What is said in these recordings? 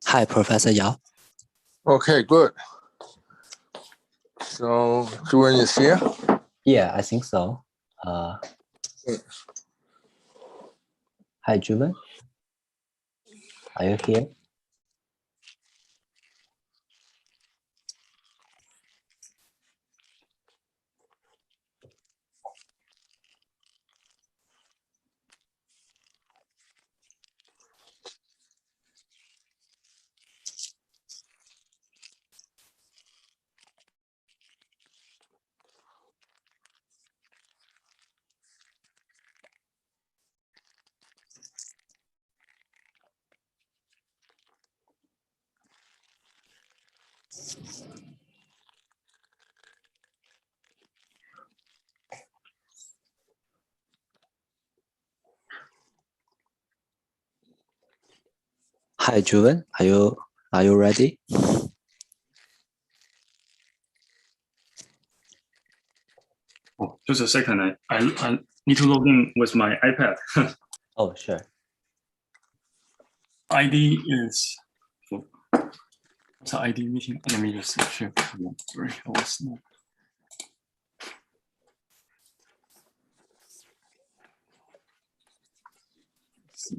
Hi, Professor Yao. Okay, good. So, Juven is here? Yeah, I think so. Hi, Juven. Are you here? Hi, Juven. Are you ready? Oh, just a second. I need to log in with my iPad. Oh, sure. ID is what's the ID meeting? Let me just check. Sorry, I was not. Let's see.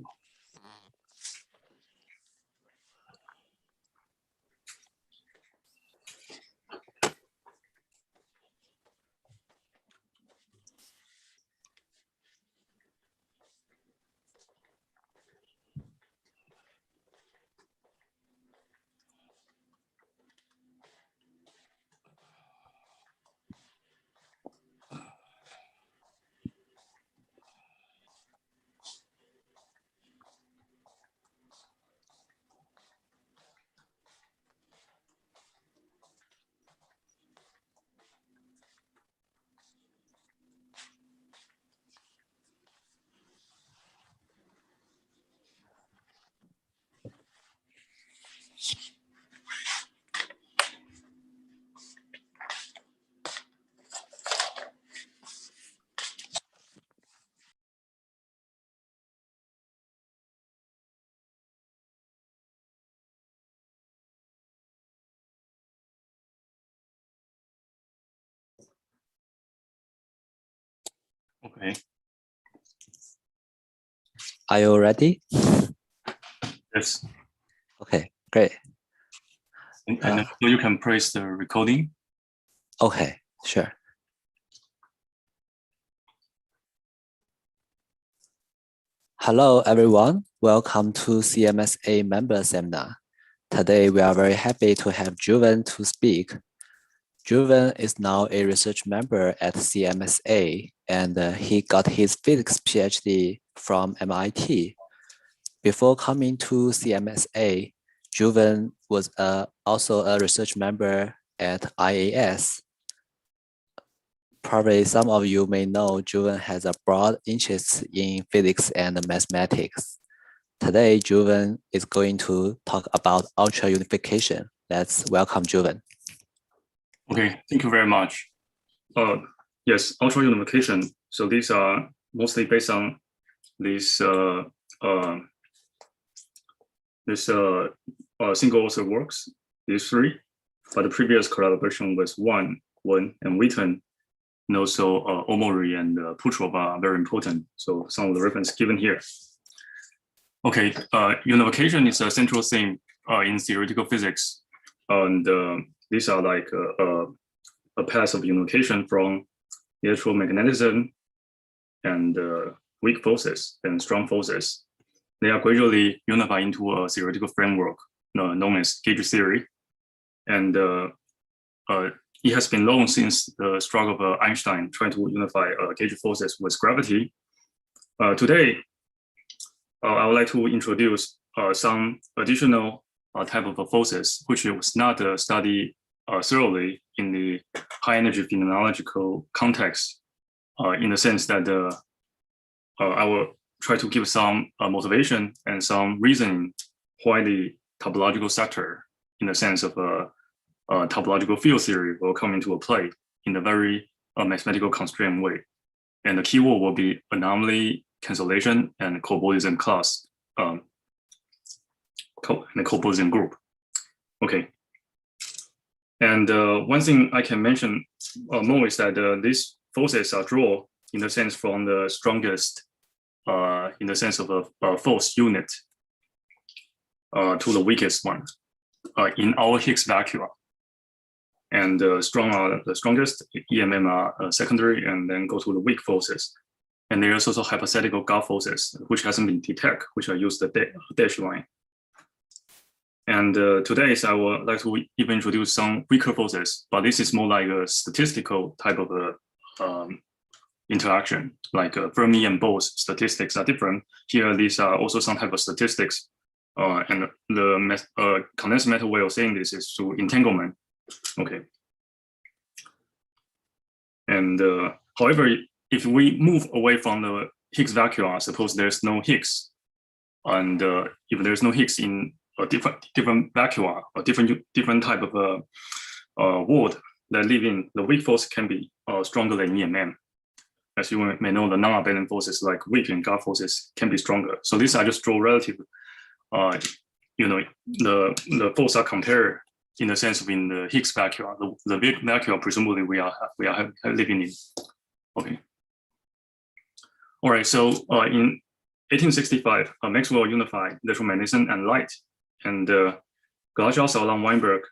Okay. Are you ready? Yes. Okay, great. And so you can press the recording. Okay, sure. Hello, everyone. Welcome to CMSA member seminar. Today, we are very happy to have Juven to speak. Juven is now a research member at CMSA, and he got his physics PhD from MIT. Before coming to CMSA, Juven was also a research member at IAS. Probably some of you may know Juven has a broad interest in physics and mathematics. Today, Juven is going to talk about ultra unification. Let's welcome Juven. Okay, thank you very much. Yes, ultra unification. So these are mostly based on these single author works, these three. But the previous collaboration was Wang, and Witten, and also Omori and Putrov are very important. So some of the reference given here. Okay, unification is a central theme in theoretical physics, and these are like a path of unification from electromagnetism and weak forces and strong forces. They are gradually unified into a theoretical framework known as gauge theory, and it has been long since the struggle of Einstein trying to unify gauge forces with gravity. Today, I would like to introduce some additional type of forces, which was not studied thoroughly in the high energy phenomenological context, in the sense that I will try to give some motivation and some reasoning why the topological sector, in the sense of topological field theory, will come into play in a very mathematical constrained way. And the keyword will be anomaly, cancellation, and cobordism class a co-Boolean group. Okay. And one thing I can mention more is that these forces are drawn in the sense from the strongest, in the sense of a force unit to the weakest one in our Higgs vacuum. And strong are the strongest, EMM are secondary, and then go to the weak forces. And there's also hypothetical God forces, which hasn't been detected, which are used the dash line. And today, I would like to even introduce some weaker forces, but this is more like a statistical type of interaction, like Fermi and Bose statistics are different. Here, these are also some type of statistics. And the condensed matter way of saying this is through entanglement. Okay. And however, if we move away from the Higgs vacuum, suppose there's no Higgs, and if there's no Higgs in a different vacuum, a different type of world that live in, the weak force can be stronger than EMM. As you may know, the non-abundant forces like weak and God forces can be stronger. So these are just draw relative. The forces are compared in the sense of in the Higgs vacuum, the big vacuum presumably we are living in. Okay. All right. So in 1865, Maxwell unified electromagnetism and light, and Glashow, Solon, Weinberg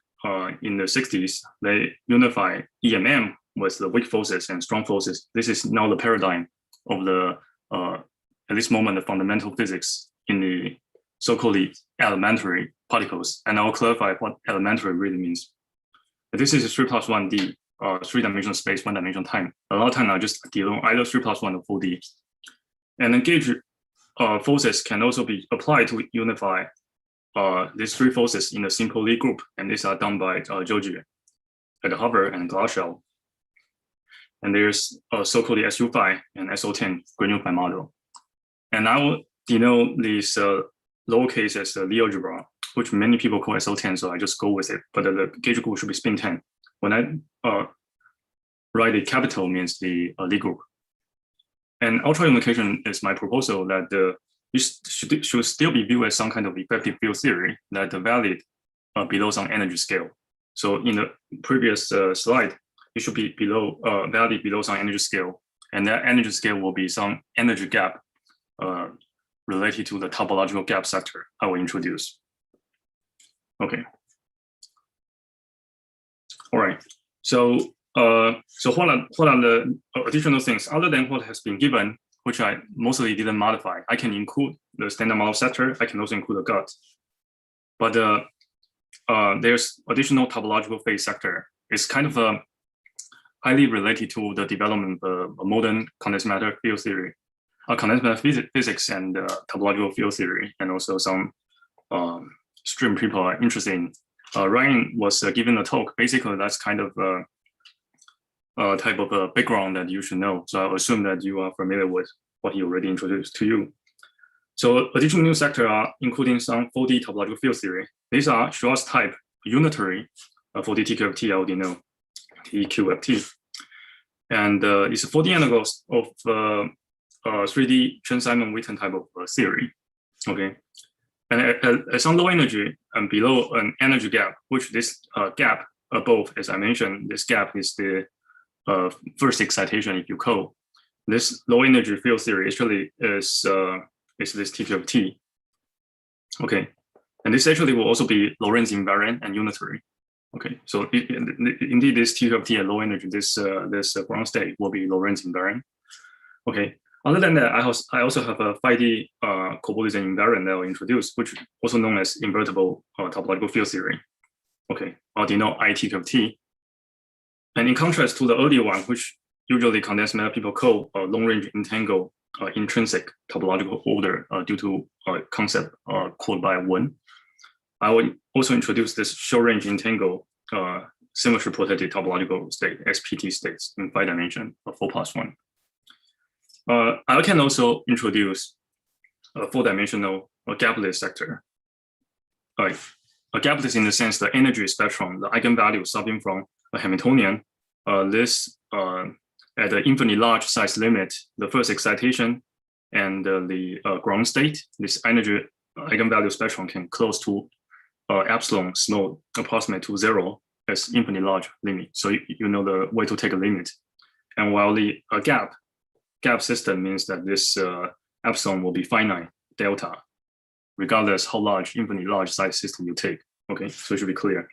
in the 60s, they unify EMM with the weak forces and strong forces. This is now the paradigm of the at this moment the fundamental physics in the so-called elementary particles. And I'll clarify what elementary really means. This is 3+1D, 3-dimensional space, 1-dimensional time. A lot of time I just deal on either 3+1 or 4D. And then gauge forces can also be applied to unify these three forces in a simple Lie group. And these are done by George at Harvard and Glashow. And there's so-called SU5 and SO10 granular model. And I will denote these lowercase as Lie algebra, which many people call SO10, so I just go with it. But the gauge group should be spin 10. When I write the capital means the Lie group. And ultra unification is my proposal that it should still be viewed as some kind of effective field theory that valid below some energy scale. So in the previous slide, it should be below valid below some energy scale, and that energy scale will be some energy gap related to the topological gap sector I will introduce. Okay. All right. So what are the additional things other than what has been given, which I mostly didn't modify? I can include the standard model sector. I can also include the gut. But there's additional topological phase sector. It's kind of highly related to the development of modern condensed matter field theory, condensed matter physics and topological field theory, and also some stream people are interested in. Ryan was given a talk. Basically, that's kind of type of a background that you should know. So I assume that you are familiar with what he already introduced to you. So additional new sector are including some 4D topological field theory. These are Schwarz type unitary 4D TQFT, I already know, TQFT. And it's a 4D analogs of 3D Chen-Simon-Witten type of theory. Okay. And at some low energy and below an energy gap, which this gap above, as I mentioned, this gap is the first excitation, if you call. This low energy field theory actually is this TQFT. Okay. And this actually will also be Lorentz invariant and unitary. Okay. So indeed, this TQFT at low energy, this ground state will be Lorentz invariant. Okay. Other than that, I also have a 5D co-Boolean invariant that I'll introduce, which is also known as invertible topological field theory. Okay, I'll denote ITQFT. And in contrast to the earlier one, which usually condensed matter people call long-range entangled intrinsic topological order due to a concept called by Wen, I will also introduce this short-range entangled symmetry protected topological state, SPT states in 5 dimension, 4+1. I can also introduce a 4-dimensional gapless sector. A gapless in the sense the energy spectrum, the eigenvalue starting from a Hamiltonian. This at the infinitely large size limit, the first excitation and the ground state, this energy eigenvalue spectrum can close to epsilon small approximate to 0 as infinitely large limit. So you know the way to take a limit. And while the gap system means that this epsilon will be finite delta, regardless how large, infinitely large size system you take. Okay, so it should be clear.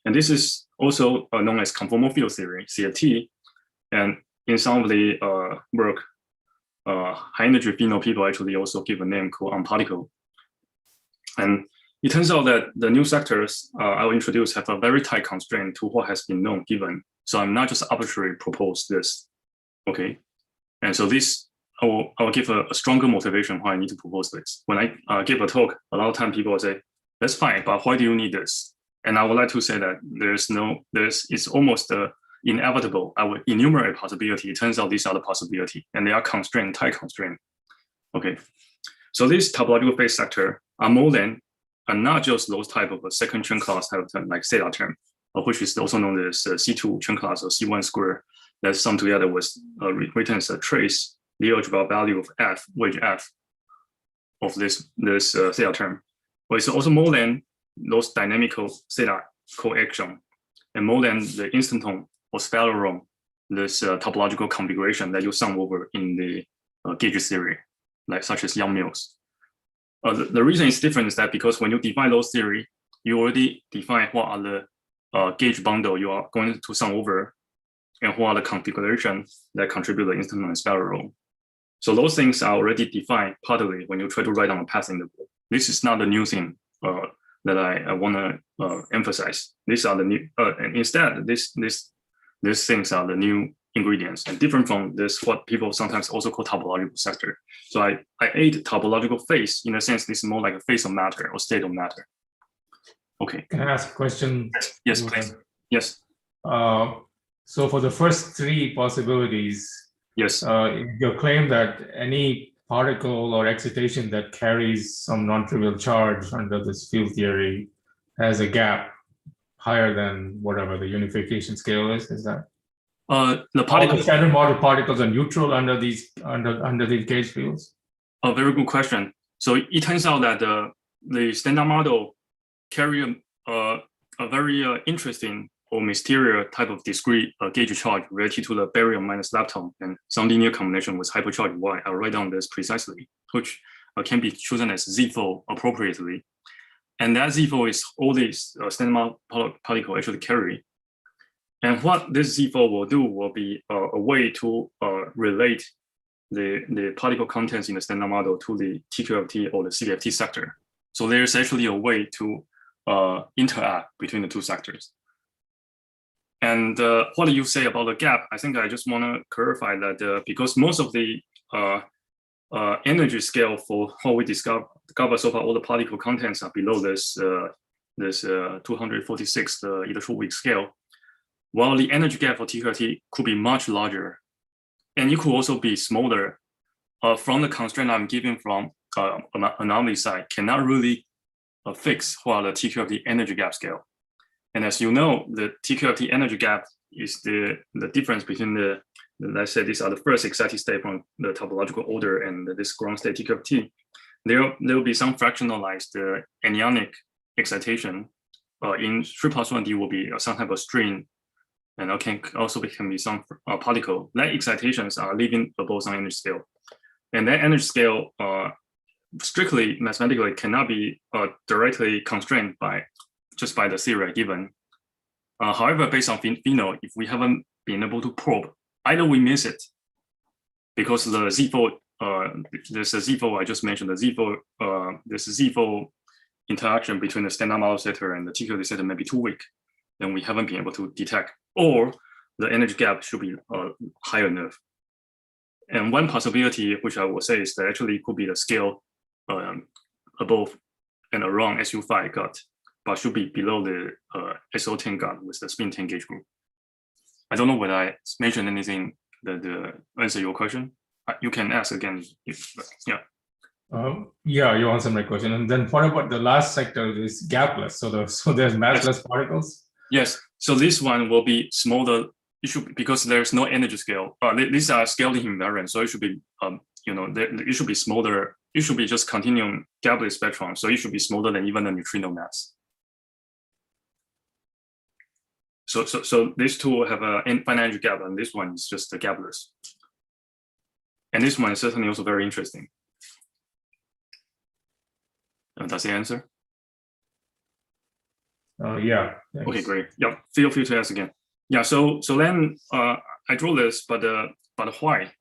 And this is also known as conformal field theory, CFT. And in some of the work, high energy phenol people actually also give a name called Untitled. And it turns out that the new sectors I will introduce have a very tight constraint to what has been known given. So I'm not just arbitrarily propose this, okay? And so this, I will give a stronger motivation why I need to propose this. When I give a talk, a lot of time people will say, that's fine, but why do you need this? And I would like to say that it's almost inevitable. I would enumerate possibility. It turns out these are the possibility, and they are constrained, tight constraint. Okay, so this topological phase sector are more than, and not just those type of a second Chern class type of term, like theta term, which is also known as C2 Chern class or C1 square, that sum together was written as a trace, the algebra value of f, wedge f, of this theta term. But it's also more than those dynamical theta coaction, and more than the instanton or spectrum, this topological configuration that you sum over in the gauge theory, like such as Young-Mills. The reason it's different is that because when you define those theory, you already define what are the gauge bundle you are going to sum over, and what are the configuration that contribute the instanton and spectrum. So those things are already defined partly when you try to write down a path interval. This is not the new thing that I want to emphasize. These are the new, and instead, these things are the new ingredients, and different from this, what people sometimes also call topological sector. So I ate topological phase in a sense. This is more like a phase of matter or state of matter. Okay. Can I ask a question? Yes, please. Yes. So for the first three possibilities, yes, your claim that any particle or excitation that carries some non-trivial charge under this field theory has a gap higher than whatever the unification scale is that? The particle standard model particles are neutral under these gauge fields? A very good question. So it turns out that the standard model carry a very interesting or mysterious type of discrete gauge charge related to the baryon minus lepton and some linear combination with hypercharged Y. I'll write down this precisely, which can be chosen as Z4 appropriately. And that Z4 is all these standard model particle actually carry. And what this Z4 will do will be a way to relate the particle contents in the standard model to the TQFT or the CFT sector. So there's actually a way to interact between the two sectors. And what do you say about the gap? I think I just want to clarify that because most of the energy scale for what we discover so far, all the particle contents are below this 246 either short-week scale, while the energy gap for TQFT could be much larger, and it could also be smaller. From the constraint I'm giving from anomaly side, cannot really fix what are the TQFT energy gap scale. And as you know, the TQFT energy gap is the difference between let's say these are the first excited state from the topological order and this ground state TQFT. There will be some fractionalized anionic excitation. In 3+1D will be some type of string, and it can also be some particle. That excitations are living above some energy scale. And that energy scale strictly mathematically cannot be directly constrained just by the theory given. However, based on phenol, if we haven't been able to probe, either we miss it because the Z4, there's a Z4 I just mentioned, the Z4, this Z4 interaction between the standard model setter and the TQFT setter may be too weak, then we haven't been able to detect, or the energy gap should be high enough. And one possibility, which I will say, is that actually it could be the scale above and around SU5 gut, but should be below the SO10 gut with the spin 10 gauge group. I don't know whether I mentioned anything that answer your question. You can ask again. Yeah, you answered my question. And then what about the last sector is gapless? So there's massless particles? Yes. So this one will be smaller. It should, because there's no energy scale. These are scaling invariant, so it should be it should be smaller. It should be just continuum gapless spectrum. So it should be smaller than even the neutrino mass. So these two have a finite energy gap, and this one is just the gapless. And this one is certainly also very interesting. Does it answer? Yeah. Thanks. Okay, great. Yeah, feel free to ask again. Yeah, so then I drew this, but why?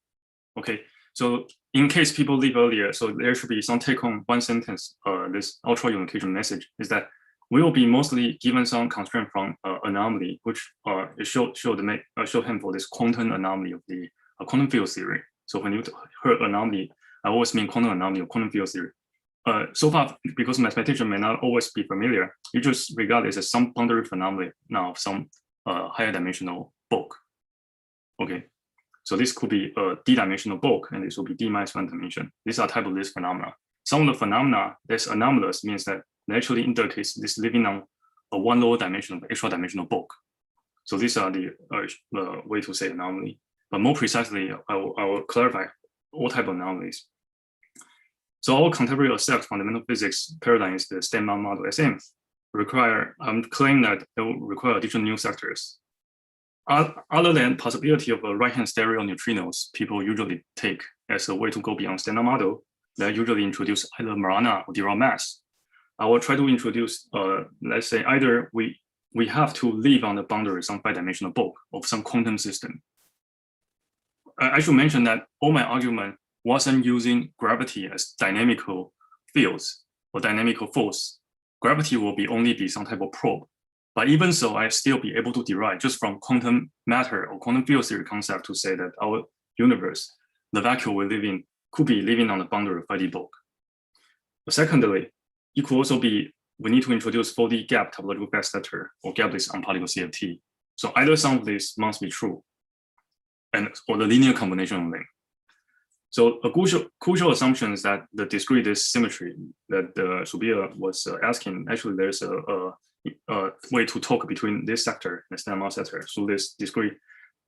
Okay, so in case people leave earlier, so there should be some take-home one sentence. This ultra unification message is that we will be mostly given some constraint from anomaly, which showed him for this quantum anomaly of the quantum field theory. So when you heard anomaly, I always mean quantum anomaly or quantum field theory. So far, because mathematicians may not always be familiar, you just regard this as some boundary phenomenon now of some higher dimensional bulk. Okay, so this could be a d-dimensional bulk, and this will be d minus 1 dimension. These are type of this phenomena. Some of the phenomena that's anomalous means that they actually indicate this living on a one lower dimensional, extra dimensional bulk. So these are the way to say anomaly. But more precisely, I will clarify all type of anomalies. So our contemporary accept fundamental physics paradigm is the stemma model SM. Claim that it will require additional new sectors. Other than possibility of a right-hand stereo neutrinos, people usually take as a way to go beyond standard model. They usually introduce either Marana or Dirac mass. I will try to introduce, let's say, either we have to live on the boundary some five-dimensional bulk of some quantum system. I should mention that all my argument wasn't using gravity as dynamical fields or dynamical force. Gravity will only be some type of probe. But even so, I still be able to derive just from quantum matter or quantum field theory concept to say that our universe, the vacuum we live in, could be living on the boundary of 5D bulk. But secondly, it could also be, we need to introduce 4D gap topological backscatter or gapless unparticle CFT. So either some of these must be true, or the linear combination of them. So a crucial assumption is that the discrete symmetry that Subir was asking, actually there's a way to talk between this sector and the standard sector. So this discrete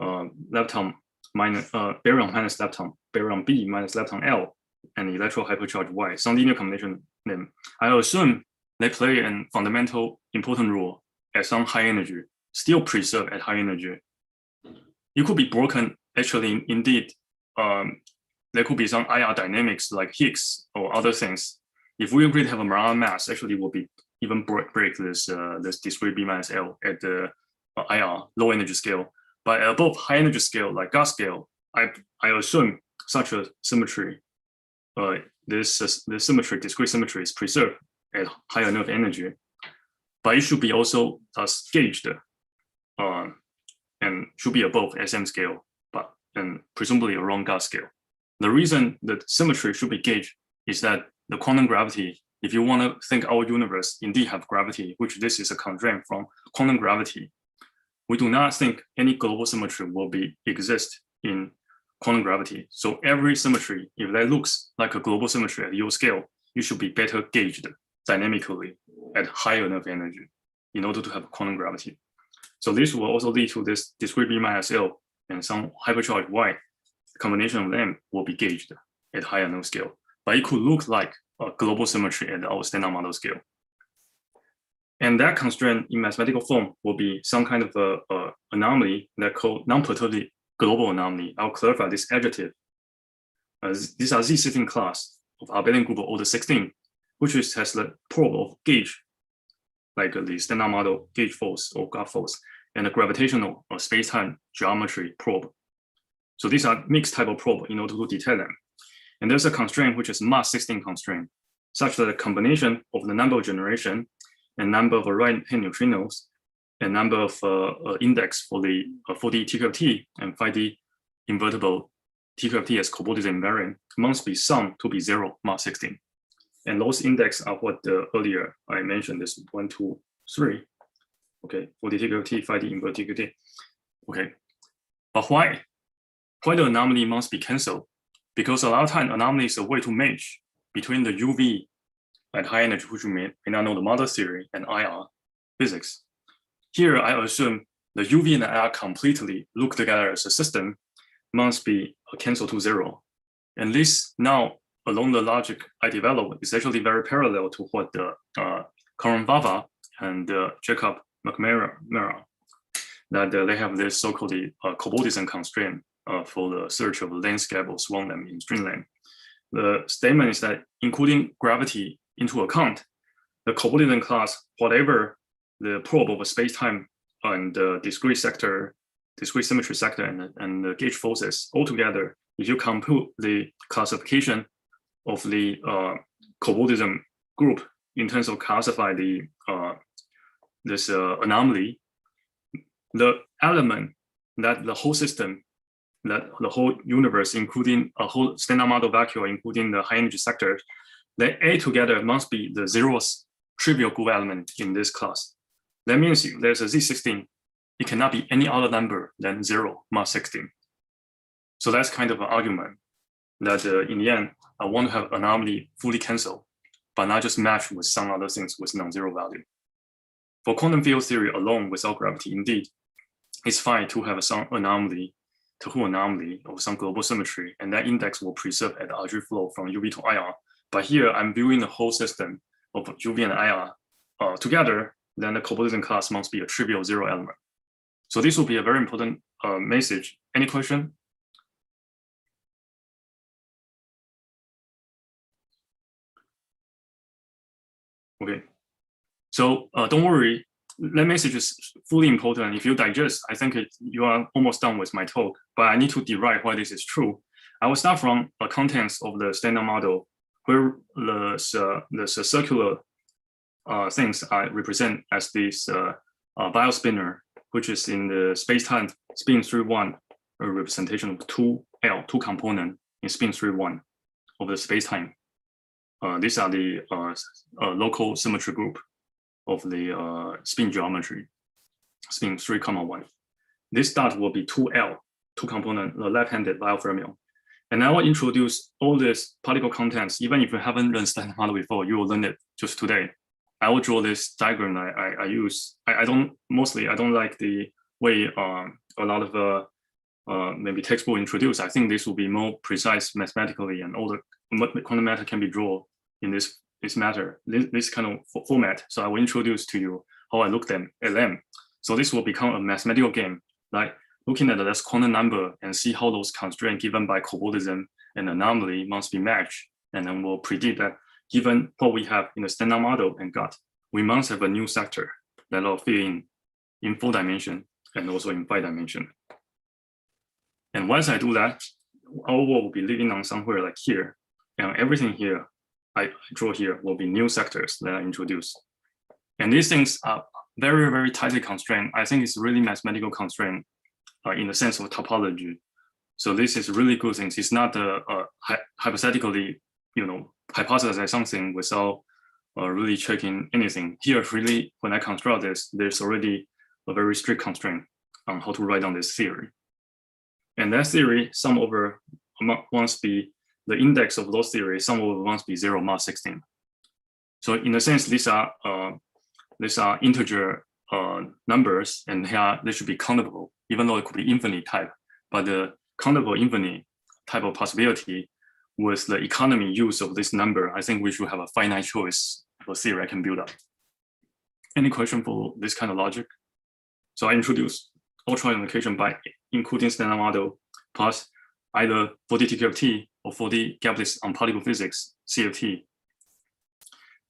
lepton minus baryon minus lepton, baryon B minus lepton L, and electro hypercharge Y, some linear combination name. I assume they play a fundamental important role at some high energy, still preserve at high energy. It could be broken, actually, indeed. There could be some IR dynamics like Higgs or other things. If we agree to have a Marana mass, actually will be even break this discrete B minus L at the IR low energy scale. But above high energy scale, like Gauss scale, I assume such a symmetry, this discrete symmetry is preserved at high enough energy, but it should be also gauged and should be above SM scale, and presumably around Gauss scale. The reason that symmetry should be gauged is that the quantum gravity, if you want to think our universe indeed have gravity, which this is a constraint from quantum gravity, we do not think any global symmetry will exist in quantum gravity. So every symmetry, if that looks like a global symmetry at your scale, you should be better gauged dynamically at high enough energy in order to have quantum gravity. So this will also lead to this discrete B minus L and some hypercharged Y. Combination of them will be gauged at high enough scale, but it could look like a global symmetry at our standard model scale. And that constraint in mathematical form will be some kind of a anomaly that called non-perturbably global anomaly. I'll clarify this adjective. These are Z-sitting class of abelian group of order 16, which has the probe of gauge, like the standard model gauge force or God force, and the gravitational or space-time geometry probe. So these are mixed type of probe in order to detect them. And there's a constraint which is mass 16 constraint, such that the combination of the number of generation and number of right-hand neutrinos and number of index for the 4D TQFT and 5D invertible TQFT as cobordism invariant must be summed to be 0 mass 16. And those index are what earlier I mentioned, this 1, 2, 3. Okay, 4D TQFT, 5D inverted TQFT. Okay, but why? Why the anomaly must be cancelled? Because a lot of time anomaly is a way to match between the UV at high energy, which we may not know the model theory, and IR physics. Here, I assume the UV and the IR completely look together as a system must be cancelled to 0. And this now, along the logic I developed, is actually very parallel to what the Conformal and Jacob McMurray, that they have this so-called cobordism constraint for the search of landscape or swarm them in streamline. The statement is that including gravity into account, the cobordism class, whatever the probe of a space-time and discrete symmetry sector and the gauge forces altogether, if you compute the classification of the cobordism group in terms of classify the this anomaly, the element that the whole system, that the whole universe, including a whole standard model vacuum, including the high energy sector, they add together must be the zeroth trivial group element in this class. That means there's a Z16, it cannot be any other number than 0 mass 16. So that's kind of an argument that in the end, I want to have anomaly fully cancel, but not just match with some other things with non-zero value. For quantum field theory alone without gravity, indeed, it's fine to have some anomaly, of some global symmetry, and that index will preserve at the Audrey flow from UV to IR. But here I'm viewing the whole system of UV and IR together, then the cobordism class must be a trivial 0 element. So this will be a very important message. Any question? Okay, so don't worry, that message is fully important. If you digest, I think you are almost done with my talk, but I need to derive why this is true. I will start from the contents of the standard model, where the circular things I represent as this biospinner, which is in the space-time spin 3-1, a representation of 2L, 2 component in spin 3-1 of the space-time. These are the local symmetry group of the spin geometry, spin 3,1. This dot will be 2L, 2 component, the left-handed biofermion. And I will introduce all these particle contents. Even if you haven't learned standard model before, you will learn it just today. I will draw this diagram I use. I don't like the way a lot of maybe textbook introduce. I think this will be more precise mathematically, and all the quantum matter can be drawn in this matter, this kind of format. So I will introduce to you how I look at them. So this will become a mathematical game, like looking at this quantum number and see how those constraints given by cobordism and anomaly must be matched. And then we'll predict that given what we have in the standard model and gut, we must have a new sector that will fill in 4 dimension and also in 5 dimension. And once I do that, our world will be living on somewhere like here. And everything here I draw here will be new sectors that I introduce. And these things are very, very tightly constrained. I think it's really mathematical constraint in the sense of topology. So this is really good things. It's not hypothetically, hypothesize something without really checking anything. Here, really, when I construct this, there's already a very strict constraint on how to write down this theory. And that theory, sum over must be the index of those theories, sum over must be 0 mass 16. So in a sense, these are integer numbers, and they should be countable, even though it could be infinite type. But the countable infinite type of possibility with the economy use of this number, I think we should have a finite choice for theory I can build up. Any question for this kind of logic? So I introduce ultra unification by including standard model plus either 4D TQFT or 4D gapless on particle physics, CFT,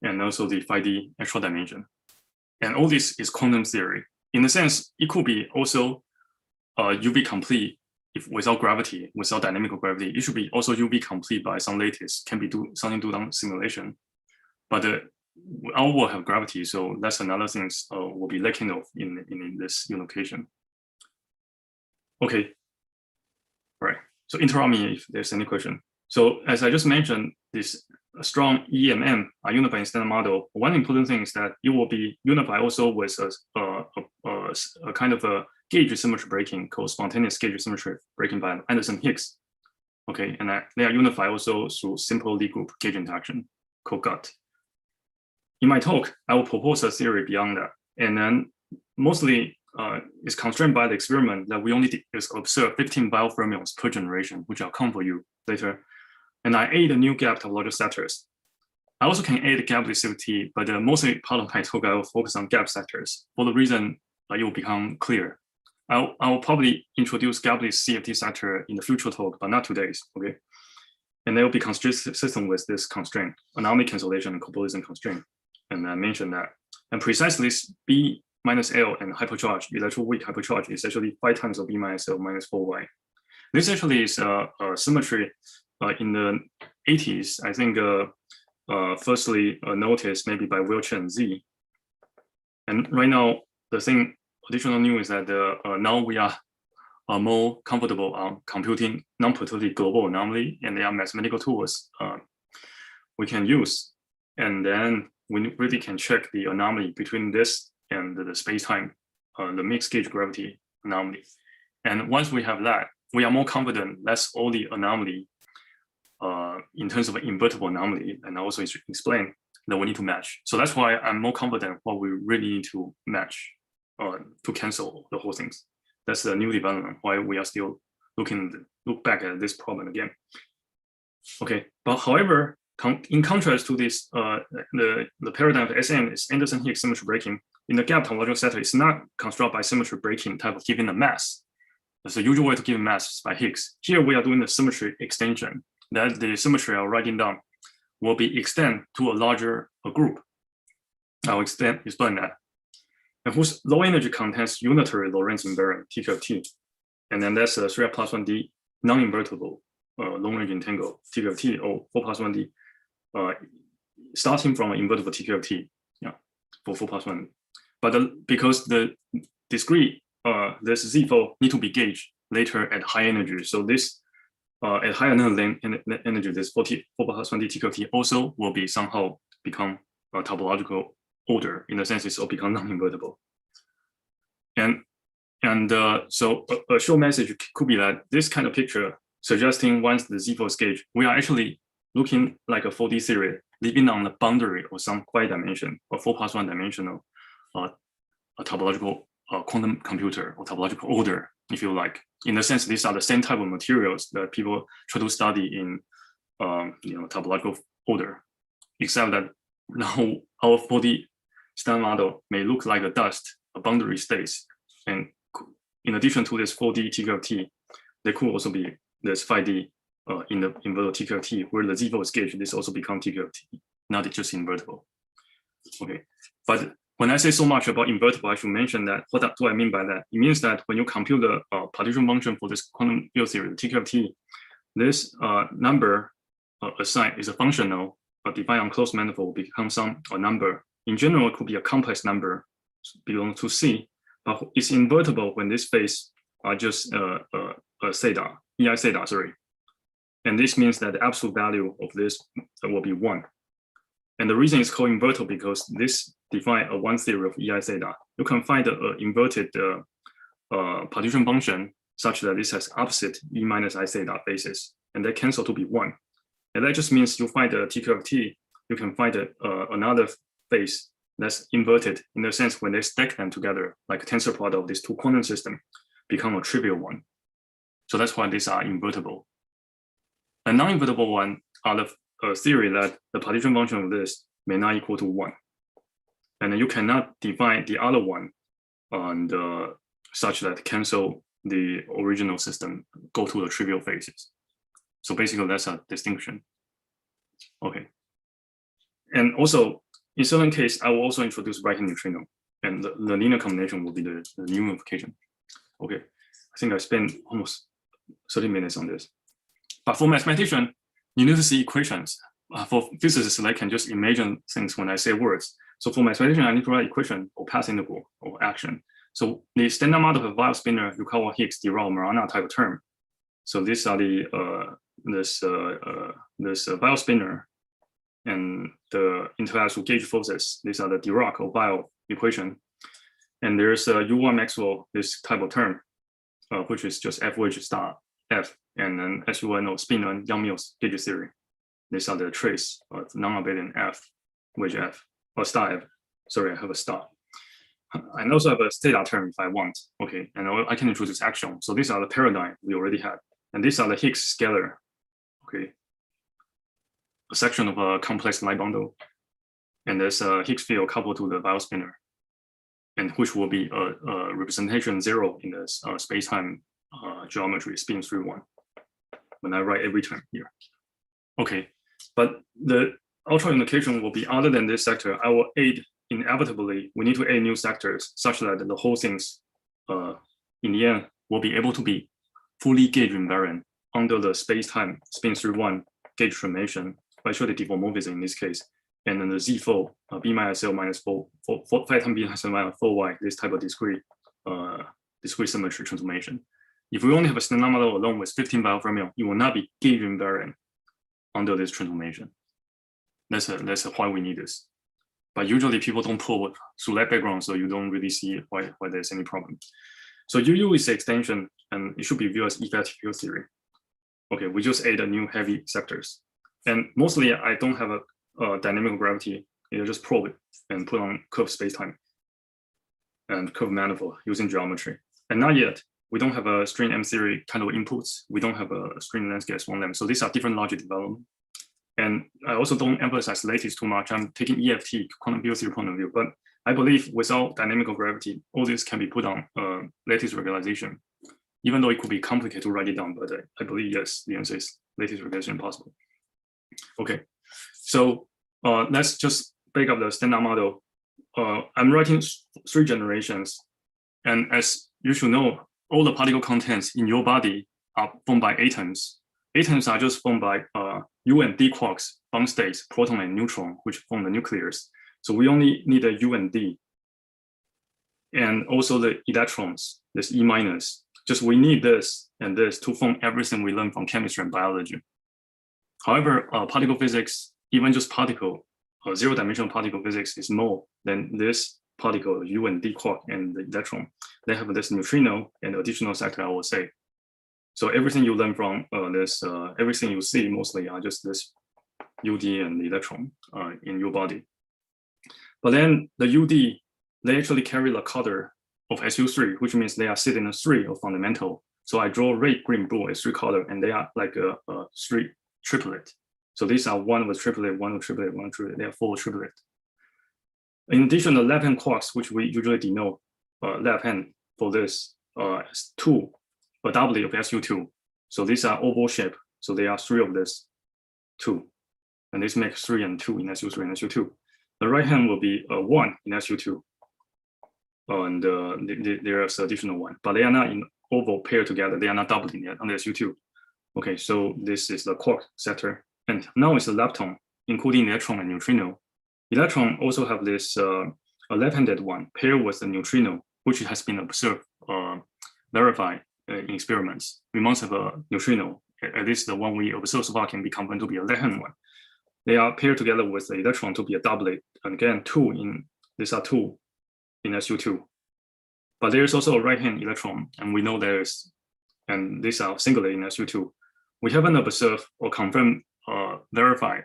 and also the 5D extra dimension. And all this is quantum theory. In a sense, it could be also UV complete if without gravity, without dynamical gravity. It should be also UV complete by some lattice, can be something to do on simulation. But our world have gravity, so that's another thing we'll be lacking of in this unification. Okay, all right. So interrupt me if there's any question. So as I just mentioned, this strong EMM are unified in standard model. One important thing is that it will be unified also with a kind of a gauge symmetry breaking called spontaneous gauge symmetry breaking by Anderson-Hicks. Okay, and they are unified also through simple Lie group gauge interaction called GUT. In my talk, I will propose a theory beyond that, and then mostly is constrained by the experiment that we only observe 15 biofermions per generation, which I'll come for you later. and I add a new gap topological sectors. I also can add gap CFT, but mostly part of my talk I will focus on gap sectors for the reason it will become clear. I will probably introduce gapless CFT sector in the future talk, but not today's. Okay, and they will be consistent with this constraint, anomaly cancellation and copolysis constraint, and I mentioned that. And precisely B minus L and hypercharge, electroweak hypercharge is actually 5 times of B minus L minus 4Y. This actually is a symmetry in the 80s. I think firstly noticed maybe by Wiltshire and Z. And right now, the thing additional new is that now we are more comfortable on computing non-perturbative global anomaly, and there are mathematical tools we can use. And then we really can check the anomaly between this and the space-time, the mixed gauge gravity anomaly. And once we have that, we are more confident that's all the anomaly in terms of invertible anomaly, and I also explain that we need to match. So that's why I'm more confident what we really need to match to cancel the whole things. That's the new development, why we are still look back at this problem again. Okay, but however, in contrast to this, the paradigm of SM is Anderson-Higgs symmetry breaking. In the gap topological sector, it's not constructed by symmetry breaking type of giving a mass. That's the usual way to give mass by Higgs. Here we are doing the symmetry extension. That the symmetry I'm writing down will be extended to a larger group. I'll explain that. And whose low energy contains unitary Lorentz invariant TQFT. And then that's a 3R plus 1D non-invertible long range entangled TQFT or 4 plus 1D starting from an invertible TQFT, yeah, for 4 plus 1. But because the discrete this Z4 need to be gauged later at high energy. So this at higher energy, this 4 plus 1D TQFT also will be somehow become a topological order in the sense it's all become non-invertible. And so a short message could be that this kind of picture suggesting once the Z4 is gauged, we are actually looking like a 4D theory living on the boundary of some quiet dimension or 4 plus 1 dimensional a topological quantum computer or topological order, if you like. In the sense, these are the same type of materials that people try to study in topological order, except that now our 4D standard model may look like a dust, a boundary states. And in addition to this 4D TQFT, there could also be this 5D in the invertible TQFT, where the Z4 is gauged, this also becomes TQFT, not just invertible. Okay, but when I say so much about invertible, I should mention that what do I mean by that? It means that when you compute the partition function for this quantum field theory, the TQFT, this number assigned is a functional defined on closed manifold becomes a number. In general, it could be a complex number belong to C, but it's invertible when this phase are just theta, EI theta, sorry. And this means that the absolute value of this will be 1. And the reason it's called invertible because this defines a 1 theory of EI theta. You can find an inverted partition function such that this has opposite E minus I theta basis, and they cancel to be 1. And that just means you find a TQFT, you can find another phase that's inverted in the sense when they stack them together, like a tensor product of these two quantum systems, become a trivial one. So that's why these are invertible. A non-invertible one are the theory that the partition function of this may not equal to 1. And you cannot define the other one and such that cancel the original system, go to the trivial phases. So basically that's a distinction. Okay. And also, in certain case, I will also introduce Rankine neutrino, and the linear combination will be the new unification. Okay, I think I spent almost 30 minutes on this. But for mathematician, you need to see equations. For physicists, they can just imagine things when I say words. So for mathematician, I need to write equation or path integral or action. So the standard model of a Weyl spinor, Yukawa Higgs, Dirac, Marana type of term. So these are the this Weyl spinor and the intellectual gauge forces. These are the Dirac or Weyl equation. And there's U1 Maxwell, this type of term, which is just F wedge star F, and then SU1 or spin on Yang-Mills gauge theory. These are the trace of non-abelian F, wedge F, or star F. Sorry, I have a star. I also have a theta term if I want. Okay, and I can introduce action. So these are the paradigm we already had. And these are the Higgs scalar. Okay, section of a complex light bundle, and there's a Higgs field coupled to the biospinner, and which will be a representation 0 in the space-time geometry spin 3-1 when I write every term here. Okay, but the ultra unification will be other than this sector. I will add inevitably, we need to add new sectors such that the whole things in the end will be able to be fully gauge invariant under the space-time spin 3-1 gauge transformation, actually diffeomorphism in this case, and then the Z4 B minus L minus 4 5 times B minus L minus 4Y, this type of discrete symmetry transformation. If we only have a standard model alone with 15 biofermion, it will not be gauge invariant under this transformation. That's why we need this. But usually people don't pull through that background, so you don't really see why there's any problem. So UU is the extension, and it should be viewed as effective field theory. Okay, we just add a new heavy sectors. And mostly I don't have a dynamical gravity. You just probe it and put on curved spacetime and curved manifold using geometry. And not yet, we don't have a string M theory kind of inputs. We don't have a string landscape S1 So these are different logic development. And I also don't emphasize lattice too much. I'm taking EFT, quantum field theory point of view, but I believe without dynamical gravity, all this can be put on lattice regularization, even though it could be complicated to write it down, but I believe, yes, the answer is lattice regularization possible. Okay, so let's just back up the standard model. I'm writing 3 generations, and as you should know, all the particle contents in your body are formed by atoms. Atoms are just formed by U and D quarks, bound states, proton and neutron, which form the nucleus. So we only need a U and D. And also the electrons, this E minus. Just we need this and this to form everything we learn from chemistry and biology. However, particle physics, even just particle, zero-dimensional particle physics is more than this particle, U and D quark and the electron. They have this neutrino and additional sector, I will say. So everything you learn from this, everything you see mostly are just this UD and the electron in your body. But then the UD, they actually carry the color of SU3, which means they are sitting in 3 of fundamental. So I draw red, green, blue as 3 color, and they are like a 3 triplet. So these are 1 with triplet, 1 with triplet, 1 with triplet. They are 4 triplet. In addition, the left hand quarks, which we usually denote left hand for this is 2, a doublet of SU2. So these are oval shape. So they are 3 of this 2, and this makes 3 and 2 in SU3 and SU2. The right hand will be 1 in SU2, and there is additional 1, but they are not in oval pair together. They are not doubling yet on the SU2. Okay, so this is the quark sector, and now it's the lepton, including electron and neutrino. Electron also have this a left-handed one paired with the neutrino, which has been observed, verified in experiments. We must have a neutrino, at least the one we observed so far can be confirmed to be a left-hand one. They are paired together with the electron to be a doublet, and again, 2 in, these are 2 in SU2. But there's also a right-hand electron, and we know there's, and these are singlet in SU2. We haven't observed or confirmed, verified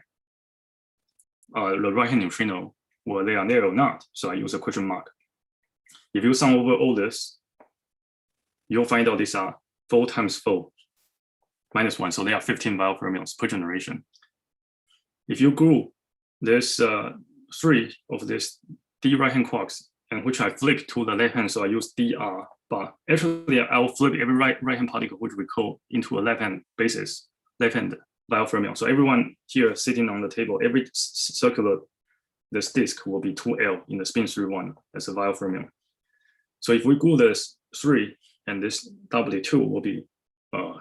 the right-hand neutrino, whether they are there or not, so I use a question mark. If you sum over all this, you'll find out these are 4 times 4 minus 1, so they are 15 biofermions per generation. If you group this 3 of this D right-hand quarks, and which I flip to the left hand, so I use DR, but actually I'll flip every right-hand particle, which we call into a left-hand basis, left-hand biofermion. So everyone here sitting on the table, every circular, this disk will be 2L in the spin 3-1 as a biofermion. So if we glue this 3 and this W2 will be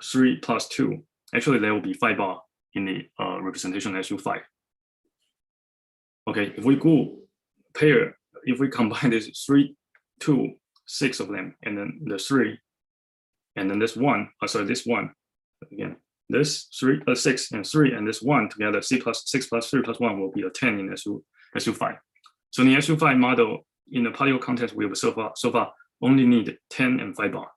3 plus 2, actually there will be 5 bar in the representation SU5. Okay, if we glue pair, if we combine this 3, 2, 6 of them, and then the 3, and then this 1, sorry, this 1, again, this 3, 6 and 3 and this 1 together, 6 plus 3 plus 1 will be a 10 in SU5. So in the SU5 model, in the particle context we have so far only need 10 and 5 bar.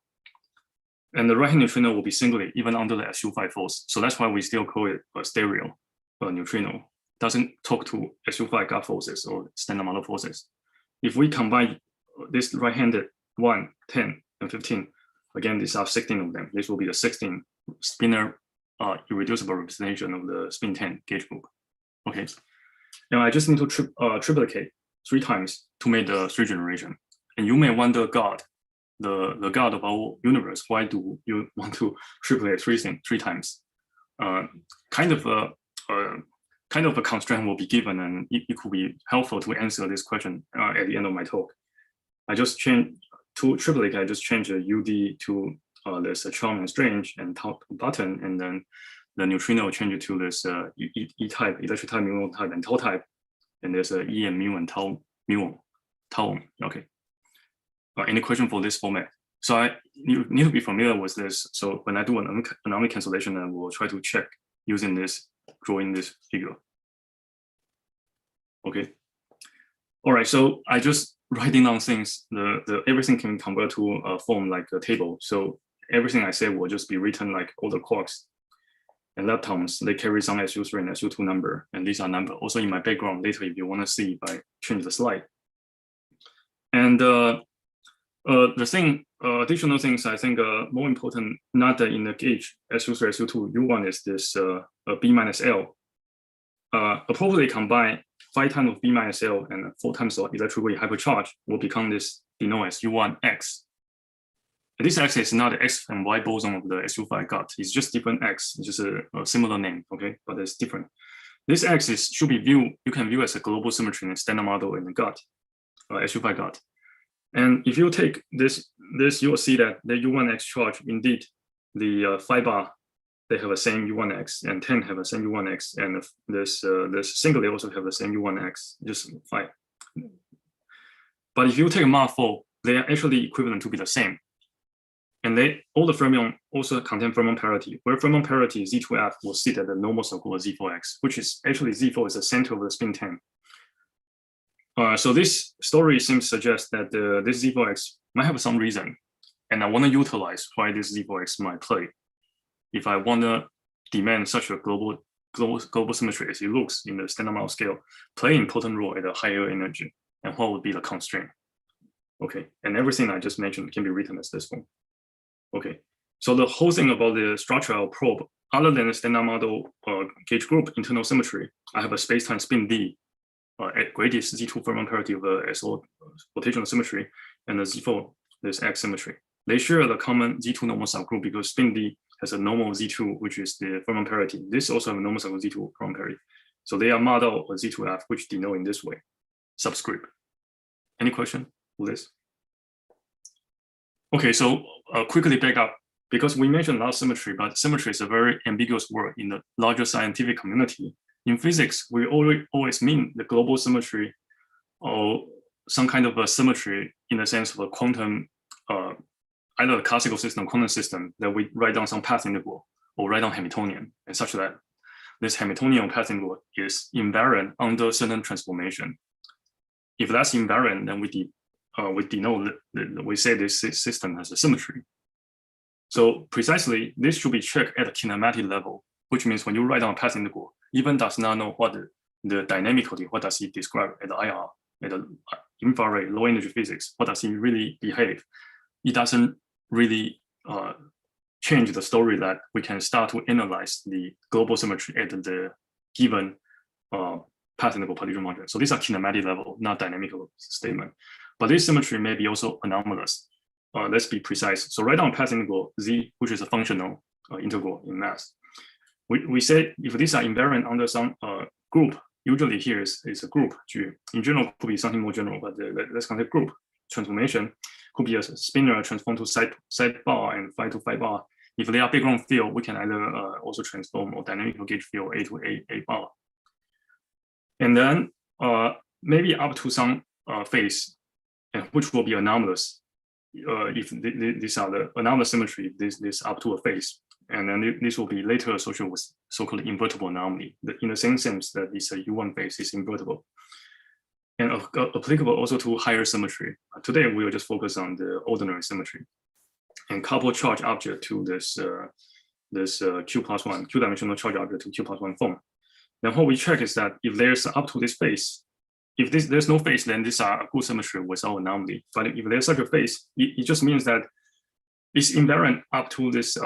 And the right-hand neutrino will be singlet even under the SU5 force. So that's why we still call it a stereo neutrino. Doesn't talk to SU5 gut forces or standard model forces. If we combine this right-handed 1, 10, and 15, again, these are 16 of them. This will be the 16 spinner irreducible representation of the spin 10 gauge group. Okay, and I just need to triplicate 3 times to make the 3 generation. And you may wonder, God, the God of our universe, why do you want to triplicate 3 times? Kind of a constraint will be given, and it could be helpful to answer this question at the end of my talk. I just changed to triplicate. I just changed the UD to this charm and strange and top button, and then the neutrino change it to this E type, electric type, muon type, and tau type, and there's a E and mu and tau muon. Okay. Any question for this format? So you need to be familiar with this. So when I do an anomaly cancellation, I will try to check using this, drawing this figure. Okay. All right. So I just writing down things. The everything can convert to a form like a table. So everything I say will just be written like all the quarks and leptons. They carry some SU3 and SU2 number, and these are number. Also in my background later, if you want to see, if I change the slide. And additional things I think more important, not in the gauge SU3, SU2, U1 is this B minus L. Appropriately combine 5 times of B minus L and 4 times of electrically hypercharged will become this denoted as U1X. This X is not the X and Y boson of the SU5 I got. It's just different X, it's just a similar name, okay, but it's different. This X should be viewed, you can view as a global symmetry in a standard model in the gut, SU5 gut. And if you take this, you will see that the U1X charge, indeed, the 5 bar, they have the same U1X, and 10 have the same U1X, and this singly also have the same U1X, just 5. But if you take mod 4, they are actually equivalent to be the same. And all the fermion also contain fermion parity, where fermion parity Z2F will sit at the normal circle of Z4X, which is actually Z4 is the center of the spin 10. So this story seems to suggest that this Z4X might have some reason, and I want to utilize why this Z4X might play. If I want to demand such a global symmetry as it looks in the standard model scale, play important role at a higher energy, and what would be the constraint? Okay, and everything I just mentioned can be written as this form. Okay, so the whole thing about the structural probe, other than the standard model gauge group internal symmetry, I have a space-time spin D at greatest Z2 fermion parity of the SO rotational symmetry, and the Z4, this X symmetry. They share the common Z2 normal subgroup because spin D has a normal Z2, which is the fermion parity. This also have a normal subgroup Z2 fermion parity. So they are model of Z2F, which denote in this way, subscript. Any question for this? Okay, so quickly back up, because we mentioned a lot of symmetry, but symmetry is a very ambiguous word in the larger scientific community. In physics, we always mean the global symmetry or some kind of a symmetry in the sense of a quantum, either a classical system, quantum system, that we write down some path integral or write down Hamiltonian, and such that this Hamiltonian path integral is invariant under certain transformation. If that's invariant, then we denote that we say this system has a symmetry. So precisely, this should be checked at a kinematic level, which means when you write down a path integral, even does not know what the dynamically, what does it describe at the IR, at the infrared low energy physics, what does it really behave? It doesn't really change the story that we can start to analyze the global symmetry at the given path integral partition module. So these are kinematic level, not dynamical statement. But this symmetry may be also anomalous. Let's be precise. So write down path integral Z, which is a functional integral in math. We say if these are invariant under some group, usually here is a group. In general, could be something more general, but let's consider group transformation. Could be a spinner transform to side bar and phi to phi bar. If they are background field, we can either also transform or dynamical gauge field A to A bar. And then maybe up to some phase, which will be anomalous if these are the anomalous symmetry, this up to a phase. And then this will be later associated with so-called invertible anomaly, in the same sense that this U1 phase is invertible. And applicable also to higher symmetry. Today, we will just focus on the ordinary symmetry and couple charge object to this Q+1, Q-dimensional charge object to Q+1 form. Then what we check is that if there's up to this phase, if there's no phase, then these are a good symmetry without anomaly. But if there's such a phase, it just means that it's invariant up to this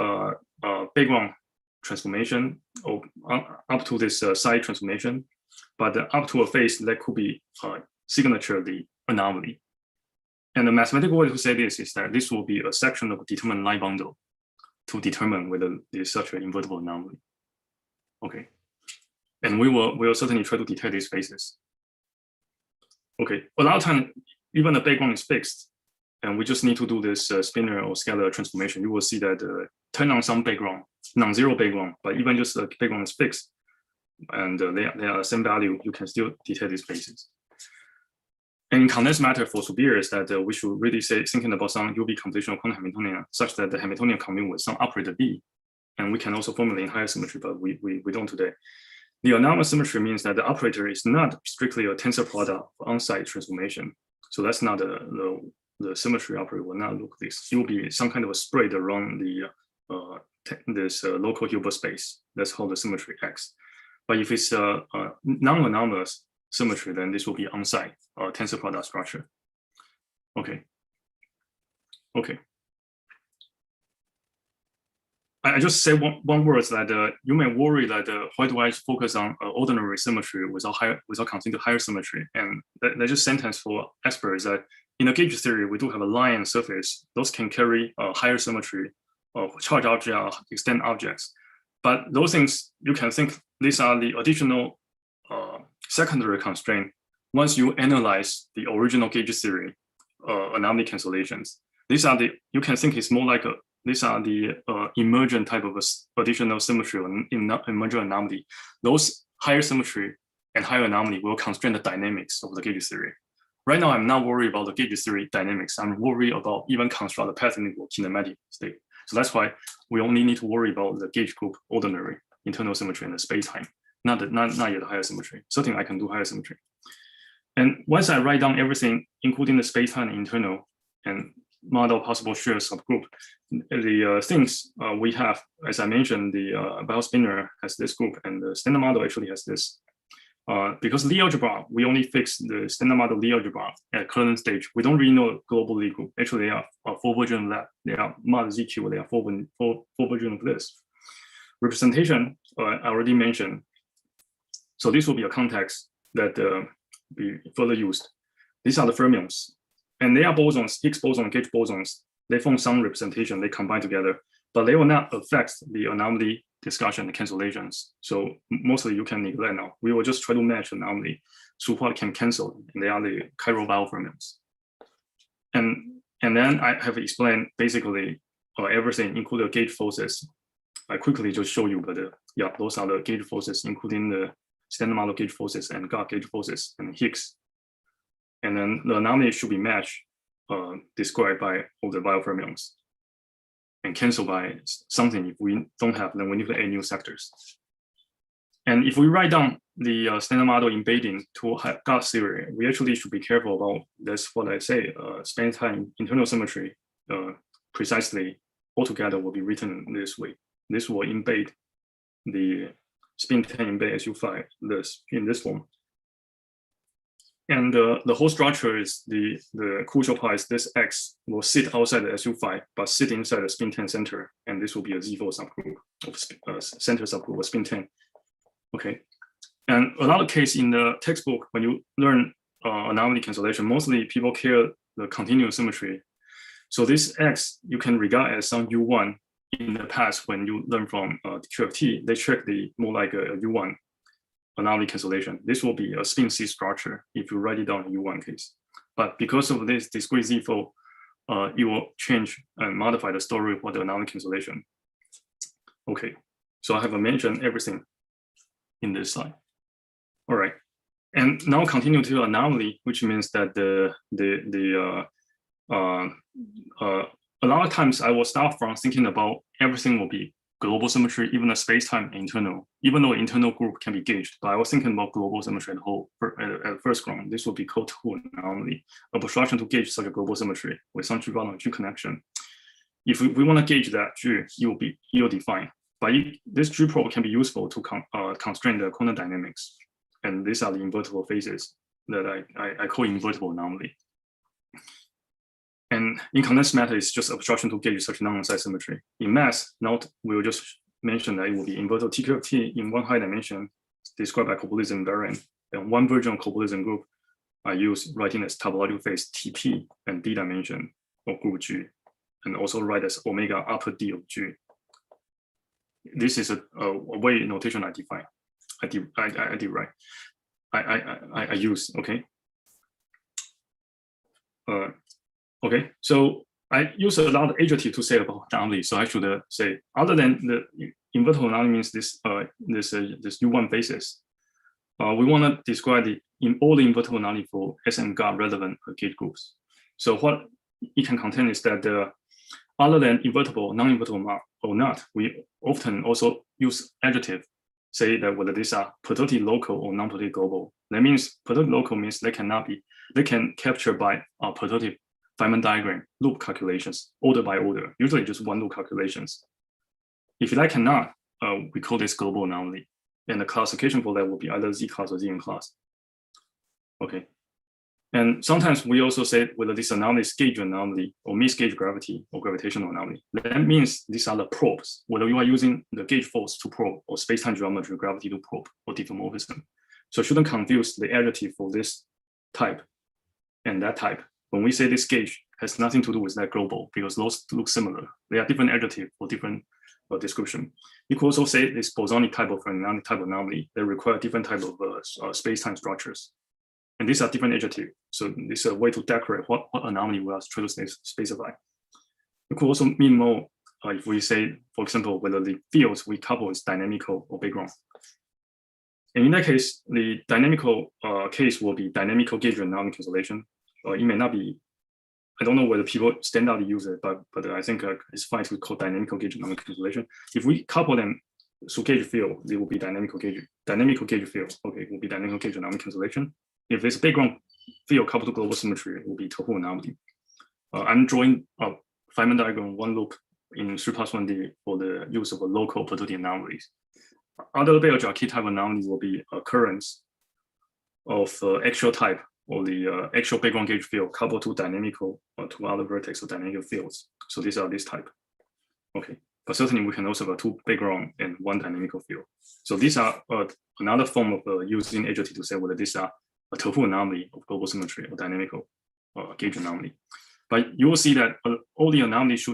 background transformation or up to this side transformation. but up to a phase that could be signature the anomaly. And the mathematical way to say this is that this will be a section of determined line bundle to determine whether there's such an invertible anomaly. Okay, and we will certainly try to detect these phases. Okay, a lot of time, even the background is fixed, and we just need to do this spinor or scalar transformation. You will see that turn on some background, non-zero background, but even just the background is fixed, and they are the same value, you can still detect these phases. And in condensed matter for Subir is that we should really say thinking about some UV computational quantum Hamiltonian such that the Hamiltonian commune with some operator B, and we can also formulate in higher symmetry, but we don't today. The anomalous symmetry means that the operator is not strictly a tensor product of on-site transformation. So that's not the symmetry operator will not look this. It will be some kind of a spread around the this local Hilbert space. That's called the symmetry X. But if it's a non-anomalous symmetry, then this will be on-site tensor product structure. Okay. Okay. I just say one word that you may worry that why do I focus on ordinary symmetry without considering higher symmetry? And that just sentence for experts that in a gauge theory we do have a line and surface. Those can carry higher symmetry of charge object or extend objects. But those things you can think these are the additional secondary constraint. Once you analyze the original gauge theory anomaly cancellations, these are the you can think it's more like a these are the emergent type of additional symmetry in emergent anomaly. Those higher symmetry and higher anomaly will constrain the dynamics of the gauge theory. Right now, I'm not worried about the gauge theory dynamics. I'm worried about even construct the pattern kinematic state. So that's why we only need to worry about the gauge group ordinary internal symmetry and the space-time, not yet the higher symmetry. Certainly, I can do higher symmetry. And once I write down everything, including the space-time and internal, and model possible shear subgroup, the things we have, as I mentioned, the biospinner has this group, and the standard model actually has this. Because Lie algebra, we only fix the standard model Lie algebra at current stage. We don't really know global Lie group. Actually, they are four versions of that. They are mod ZQ. They are four versions of this. Representation, I already mentioned. So this will be a context that be further used. These are the fermions. And they are bosons, Higgs boson, gauge bosons. They form some representation, they combine together, but they will not affect the anomaly discussion and cancellations. So mostly you can neglect now. We will just try to match anomaly to what can cancel, and they are the chiral biofermions. And then I have explained basically everything, including the gauge forces. I quickly just show you, but yeah, those are the gauge forces, including the standard model gauge forces and God gauge forces and Higgs. And then the anomaly should be matched, described by all the biofermions, and canceled by something. If we don't have, then we need to add new sectors. And if we write down the standard model embedding to God theory, we actually should be careful about that's what I say. Space-time internal symmetry precisely altogether will be written this way. This will embed the spin 10 embed SU5 in this form. And the whole structure is the crucial part is this X will sit outside the SU5, but sit inside the spin 10 center. And this will be a Z4 subgroup of center subgroup of spin 10. Okay. And another case in the textbook, when you learn anomaly cancellation, mostly people care the continuous symmetry. So this X you can regard as some U1 in the past when you learn from QFT, they check the more like a U1. Anomaly cancellation. This will be a spin C structure if you write it down in U1 case. But because of this discrete Z4, it will change and modify the story for the anomaly cancellation. Okay, so I have mentioned everything in this slide. All right, and now continue to anomaly, which means that a lot of times I will start from thinking about everything will be global symmetry, even the space-time internal, even though internal group can be gauged, but I was thinking about global symmetry at first ground. This will be called two anomaly, a obstruction to gauge such a global symmetry with some G connection. If we want to gauge that G, it will define. But this G probe can be useful to constrain the quantum dynamics. And these are the invertible phases that I call invertible anomaly. And in condensed matter, it's just obstruction to gauge such non-on-site symmetry. In mass, note we'll just mention that it will be invertible TQFT in one high dimension described by Copulism invariant And one version of cobalism group I use writing as topological phase TP and D dimension of group G, and also write as omega upper D of G. This is a way notation I define. I use, okay. Okay, so I use a lot of adjective to say about anomaly. So I should say, other than the invertible anomaly means this U1 basis. We want to describe in all the invertible anomaly for SM-GAR relevant gauge groups. So what it can contain is that other than invertible, non-invertible or not, we often also use adjective, say that whether these are perturbative local or non-perturbative global. That means perturbative local means they can capture by perturbative Feynman diagram loop calculations, order by order, usually just one loop calculations. If that cannot, we call this global anomaly. And the classification for that will be either Z class or ZN class. Okay. And sometimes we also say whether this anomaly is gauge anomaly or misgauge gravity or gravitational anomaly. That means these are the probes, whether you are using the gauge force to probe or space-time geometry, gravity to probe or diffeomorphism. So shouldn't confuse the adjective for this type and that type. When we say this gauge has nothing to do with that global, because those look similar. They are different adjective for different description. You could also say this bosonic type of anomaly that require different type of space-time structures. And these are different adjectives. So this is a way to decorate what anomaly we are trying to specify. It could also mean more if we say, for example, whether the fields we couple is dynamical or background. And in that case, the dynamical case will be dynamical gauge anomaly cancellation. It may not be, I don't know whether people standardly use it, but I think it's fine to call dynamical gauge anomaly cancellation. If we couple them to gauge field, they will be dynamical gauge field. Okay, it will be dynamical gauge anomaly cancellation. If it's background field coupled to global symmetry, it will be total anomaly. I'm drawing a Feynman diagram one loop in 3+1D for the use of a local perturbative anomalies. Other Bell-Jarkey type anomaly will be occurrence of actual type or the actual background gauge field coupled to dynamical to other vertex of dynamical fields. So these are this type. Okay, but certainly we can also have two background and one dynamical field. So these are another form of using adjective to say whether these are a total anomaly of global symmetry or dynamical gauge anomaly. But you will see that all the anomalies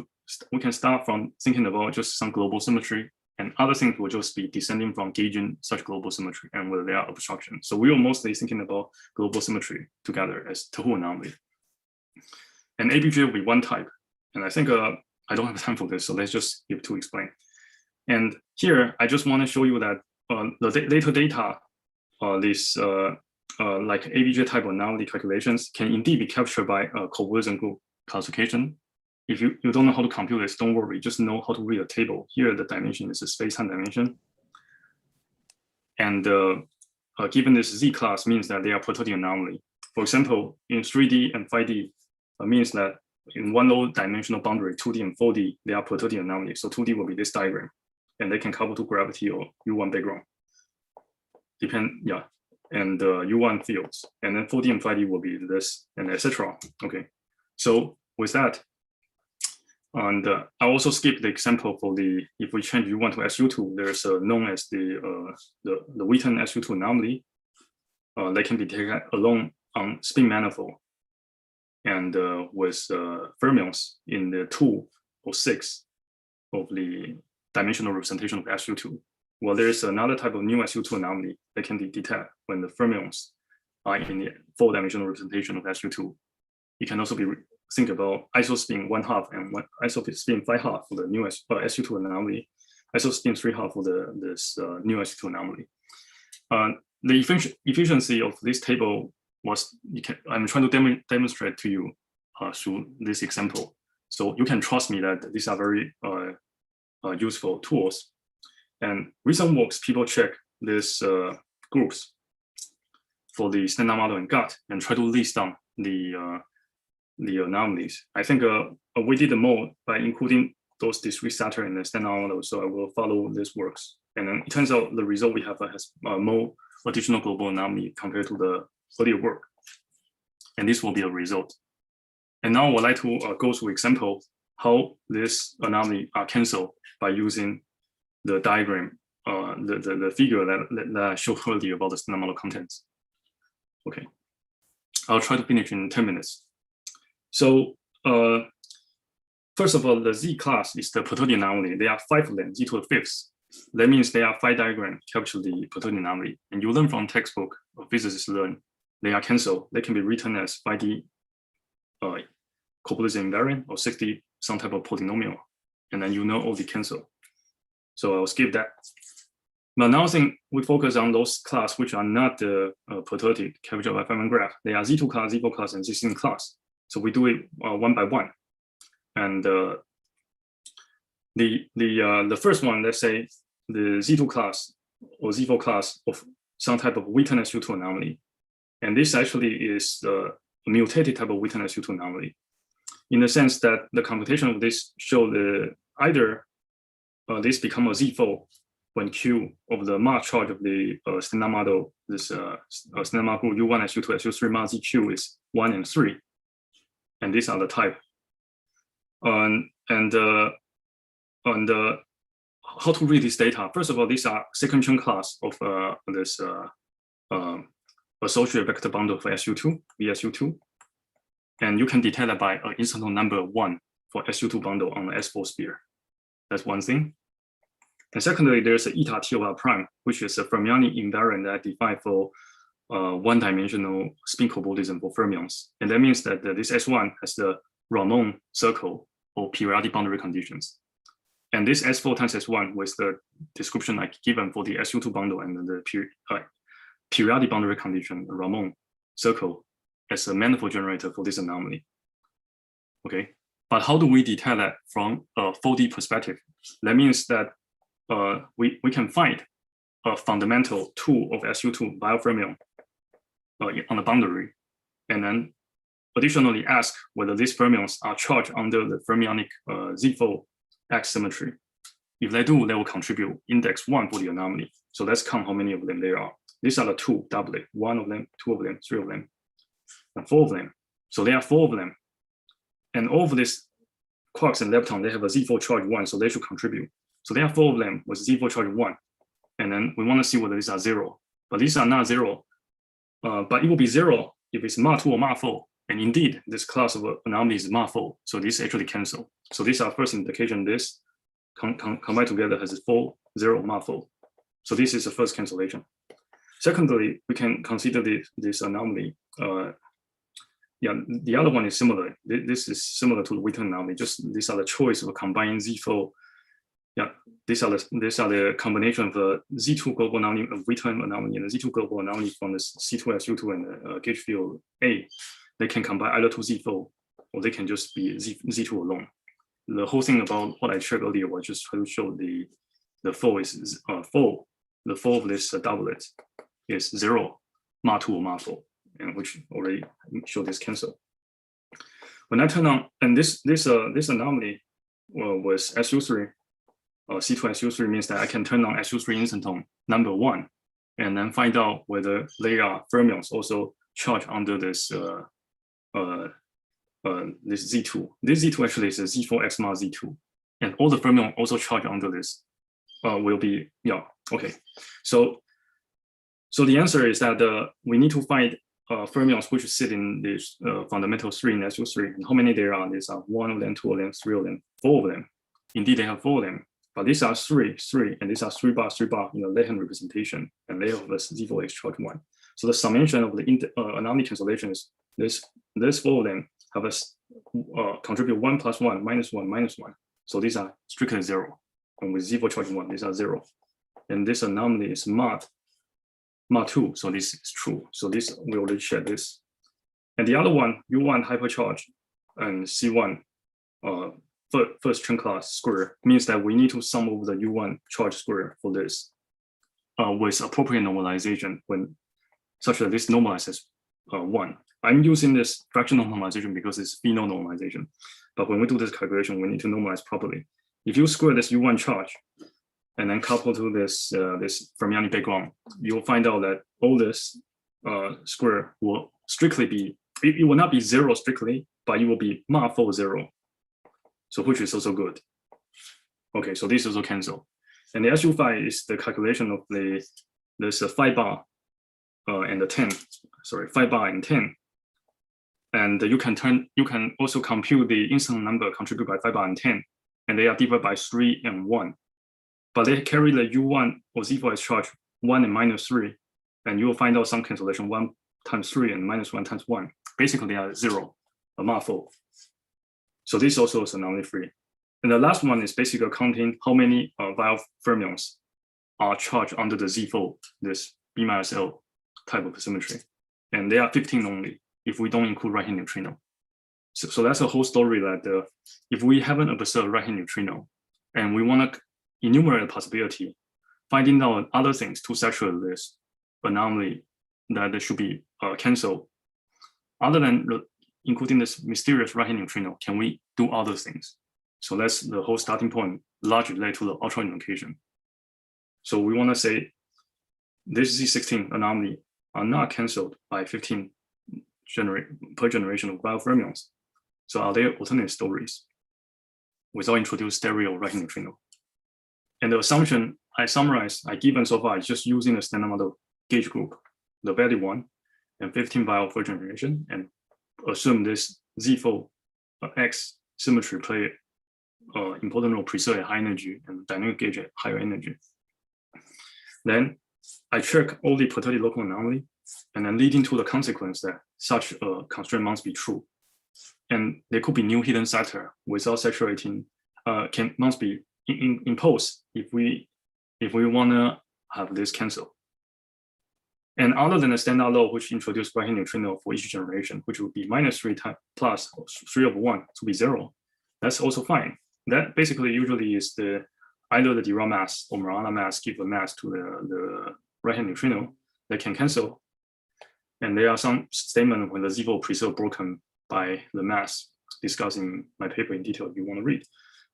we can start from thinking about just some global symmetry, and other things will just be descending from gauging such global symmetry and whether they are obstruction. So we are mostly thinking about global symmetry together as total anomaly. And ABJ will be one type. And I think I don't have time for this, so let's just give to explain. And here, I just want to show you that the later data, like ABJ type anomaly calculations can indeed be captured by a cobalism group classification. If you don't know how to compute this, don't worry, just know how to read a table. Here, the dimension is a space-time dimension. And given this Z class means that they are perturbative anomaly. For example, in 3D and 5D, means that in one low dimensional boundary, 2D and 4D, they are perturbative anomaly. So 2D will be this diagram, and they can couple to gravity or U1 background. And U1 fields. And then 4D and 5D will be this, and etc. Okay, so with that, and I also skip the example for if we change U1 to SU2, there's known as the Witten SU2 anomaly. They can be taken along on spin manifold and with fermions in the 2 or 6 of the dimensional representation of SU2. Well, there's another type of new SU2 anomaly that can be detected when the fermions are in the 4-dimensional representation of SU2. It can also be think about isospin 1/2 and isospin 5/2 for the new SU2 anomaly, isospin 3/2 for this new SU2 anomaly. The efficiency of this table was, I'm trying to demonstrate to you through this example. So you can trust me that these are very useful tools. And recent works, people check these groups for the standard model and GATT and try to list down the anomalies. I think we did the more by including those discrete scatter in the standard model. So I will follow this works. And then it turns out the result we have has more additional global anomaly compared to the earlier work. And this will be a result. And now I would like to go through example how this anomaly are canceled by using the diagram, the figure that I showed earlier about the standard model contents. Okay, I'll try to finish in 10 minutes. So first of all, the Z class is the Perturbian anomaly. There are 5 of them, Z to the 5th. That means there are 5 diagrams capture the Perturbian anomaly. And you learn from textbook, or physicists learn, they are cancelled. They can be written as 5D coprolation invariant or 6D some type of polynomial. And then you know all the cancel. So I'll skip that. But now we focus on those class which are not the perturbative capture by Feynman graph. They are Z2 class, Z4 class, and Z6 class. So we do it one by one. And the first one, let's say the Z2 class or Z4 class of some type of Witten SU2 anomaly. And this actually is a mutated type of Witten SU2 anomaly, in the sense that the computation of this show either this become a Z4 when Q of the mass charge of the standard model, this standard model group U1, SU2, SU3 mass ZQ is 1 and 3. And these are the type. And how to read this data? First of all, these are second chain class of this associated vector bundle for SU2, VSU2. And you can detect that by an instanton number 1 for SU2 bundle on the S4 sphere. That's one thing. And secondly, there's a eta TOR prime, which is a Fermionic invariant that I define for one-dimensional spin cobordism for fermions. And that means that this S1 has the Ramon circle or periodic boundary conditions. And this S4 times S1 with the description like given for the SU2 bundle and the periodic boundary condition, Ramon circle, as a manifold generator for this anomaly. Okay, but how do we detect that from a 4D perspective? That means that we can find a fundamental 2 of SU2 biofermion on the boundary, and then additionally ask whether these fermions are charged under the fermionic Z4 X symmetry. If they do, they will contribute index 1 for the anomaly. So let's count how many of them there are. These are the 2 doublet, 1 of them, 2 of them, 3 of them, and 4 of them. So there are 4 of them. And all of these quarks and lepton, they have a Z4 charge 1, so they should contribute. So there are 4 of them with Z4 charge 1. And then we want to see whether these are 0. But these are not 0. But it will be 0 if it's Ma2 or Ma4. And indeed, this class of anomaly is Ma4. So this actually cancel. So these are first indication. This combined together has a 4, 0, Ma4. So this is the first cancellation. Secondly, we can consider this anomaly. The other one is similar. This is similar to the Witten anomaly. Just these are the choice of combining Z4. Yeah, these are the combination of the Z2 global anomaly of Witten anomaly and the Z2 global anomaly from the C2 SU2 and the gauge field A. They can combine either to Z4 or they can just be Z2 alone. The whole thing about what I checked earlier was just try to show the 4 is 4. The 4 of this doublet is 0, Ma2 or Ma4, and which already show this cancel. When I turn on, and this anomaly was SU3, C2 SU3 means that I can turn on SU3 instanton number 1, and then find out whether they are fermions also charged under this this Z2. This Z2 actually is a Z4X mass Z2, and all the fermions also charged under this will be, yeah, okay. So the answer is that we need to find fermions which sit in this fundamental 3 in SU3. And how many there are? These are 1 of them, 2 of them, 3 of them, 4 of them. Indeed, they have 4 of them. But these are 3, and these are 3 bar in the left-hand representation, and they have this Z4X charge 1. So the summation of the anomaly cancellation is this 4 of them have a contribute 1 plus 1 minus 1 minus 1. So these are strictly 0. And with Z4 charge 1, these are 0. And this anomaly is Ma2, so this is true. So this, we already shared this. And the other one, U1 hypercharge and C1 first chain class square means that we need to sum over the U1 charge square for this with appropriate normalization when such that this normalizes 1. I'm using this fractional normalization because it's finite normalization. But when we do this calculation, we need to normalize properly. If you square this U1 charge and then couple to this this Fermionic background, you'll find out that all this square will strictly be, it will not be 0 strictly, but it will be Ma4 0. So which is also good. Okay, so this also cancel. And the SU5 is the calculation of this 5 bar and the 10, sorry, 5 bar and 10. And you can also compute the instant number contributed by 5 bar and 10, and they are divided by 3 and 1. But they carry the U1 or Z4 as charge 1 and minus 3, and you will find out some cancellation 1 times 3 and minus 1 times 1. Basically, they are 0, a marfold. So this also is anomaly free. And the last one is basically counting how many vial fermions are charged under the Z4, this B minus L type of symmetry. And they are 15 only if we don't include right-hand neutrino. So that's a whole story that if we haven't observed right-hand neutrino and we want to enumerate a possibility, finding out other things to saturate this anomaly that they should be canceled, other than including this mysterious right-hand neutrino, can we do other things? So that's the whole starting point, largely related to the ultra unification. So we want to say this Z16 anomaly are not canceled by 15 per generation of vial fermions. So are there alternate stories without introducing stereo right-hand neutrino? And the assumption I given so far is just using the standard model gauge group, the valid one, and 15 vial per generation, and assume this Z4 X symmetry play important role preserve at high energy and dynamic gauge at higher energy. Then I check all the perturbed local anomaly, and then leading to the consequence that such a constraint must be true. And there could be new hidden sector without saturating, must be imposed if we want to have this cancel. And other than the standard law, which introduced right-hand neutrino for each generation, which would be minus 3 times plus 3 over 1 to be 0, that's also fine. That basically usually is either the Dirac mass or Marana mass give a mass to the right-hand neutrino that can cancel. And there are some statements when the Z4 preserve broken by the mass discussed in my paper in detail if you want to read.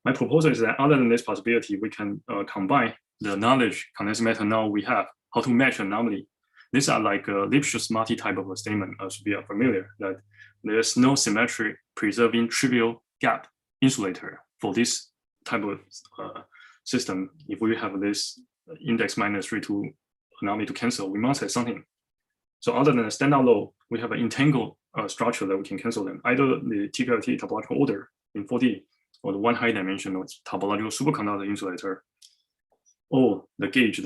My proposal is that other than this possibility, we can combine the knowledge condensed matter now we have how to match anomaly. These are like a Lipschitz-Marti type of a statement, as we are familiar, that there's no symmetry preserving trivial gap insulator for this type of system. If we have this index minus 3 to anomaly to cancel, we must have something. So other than the standard law, we have an entangled structure that we can cancel them, either the TPLT topological order in 4D or the one high dimensional topological superconductor insulator, or the gauge,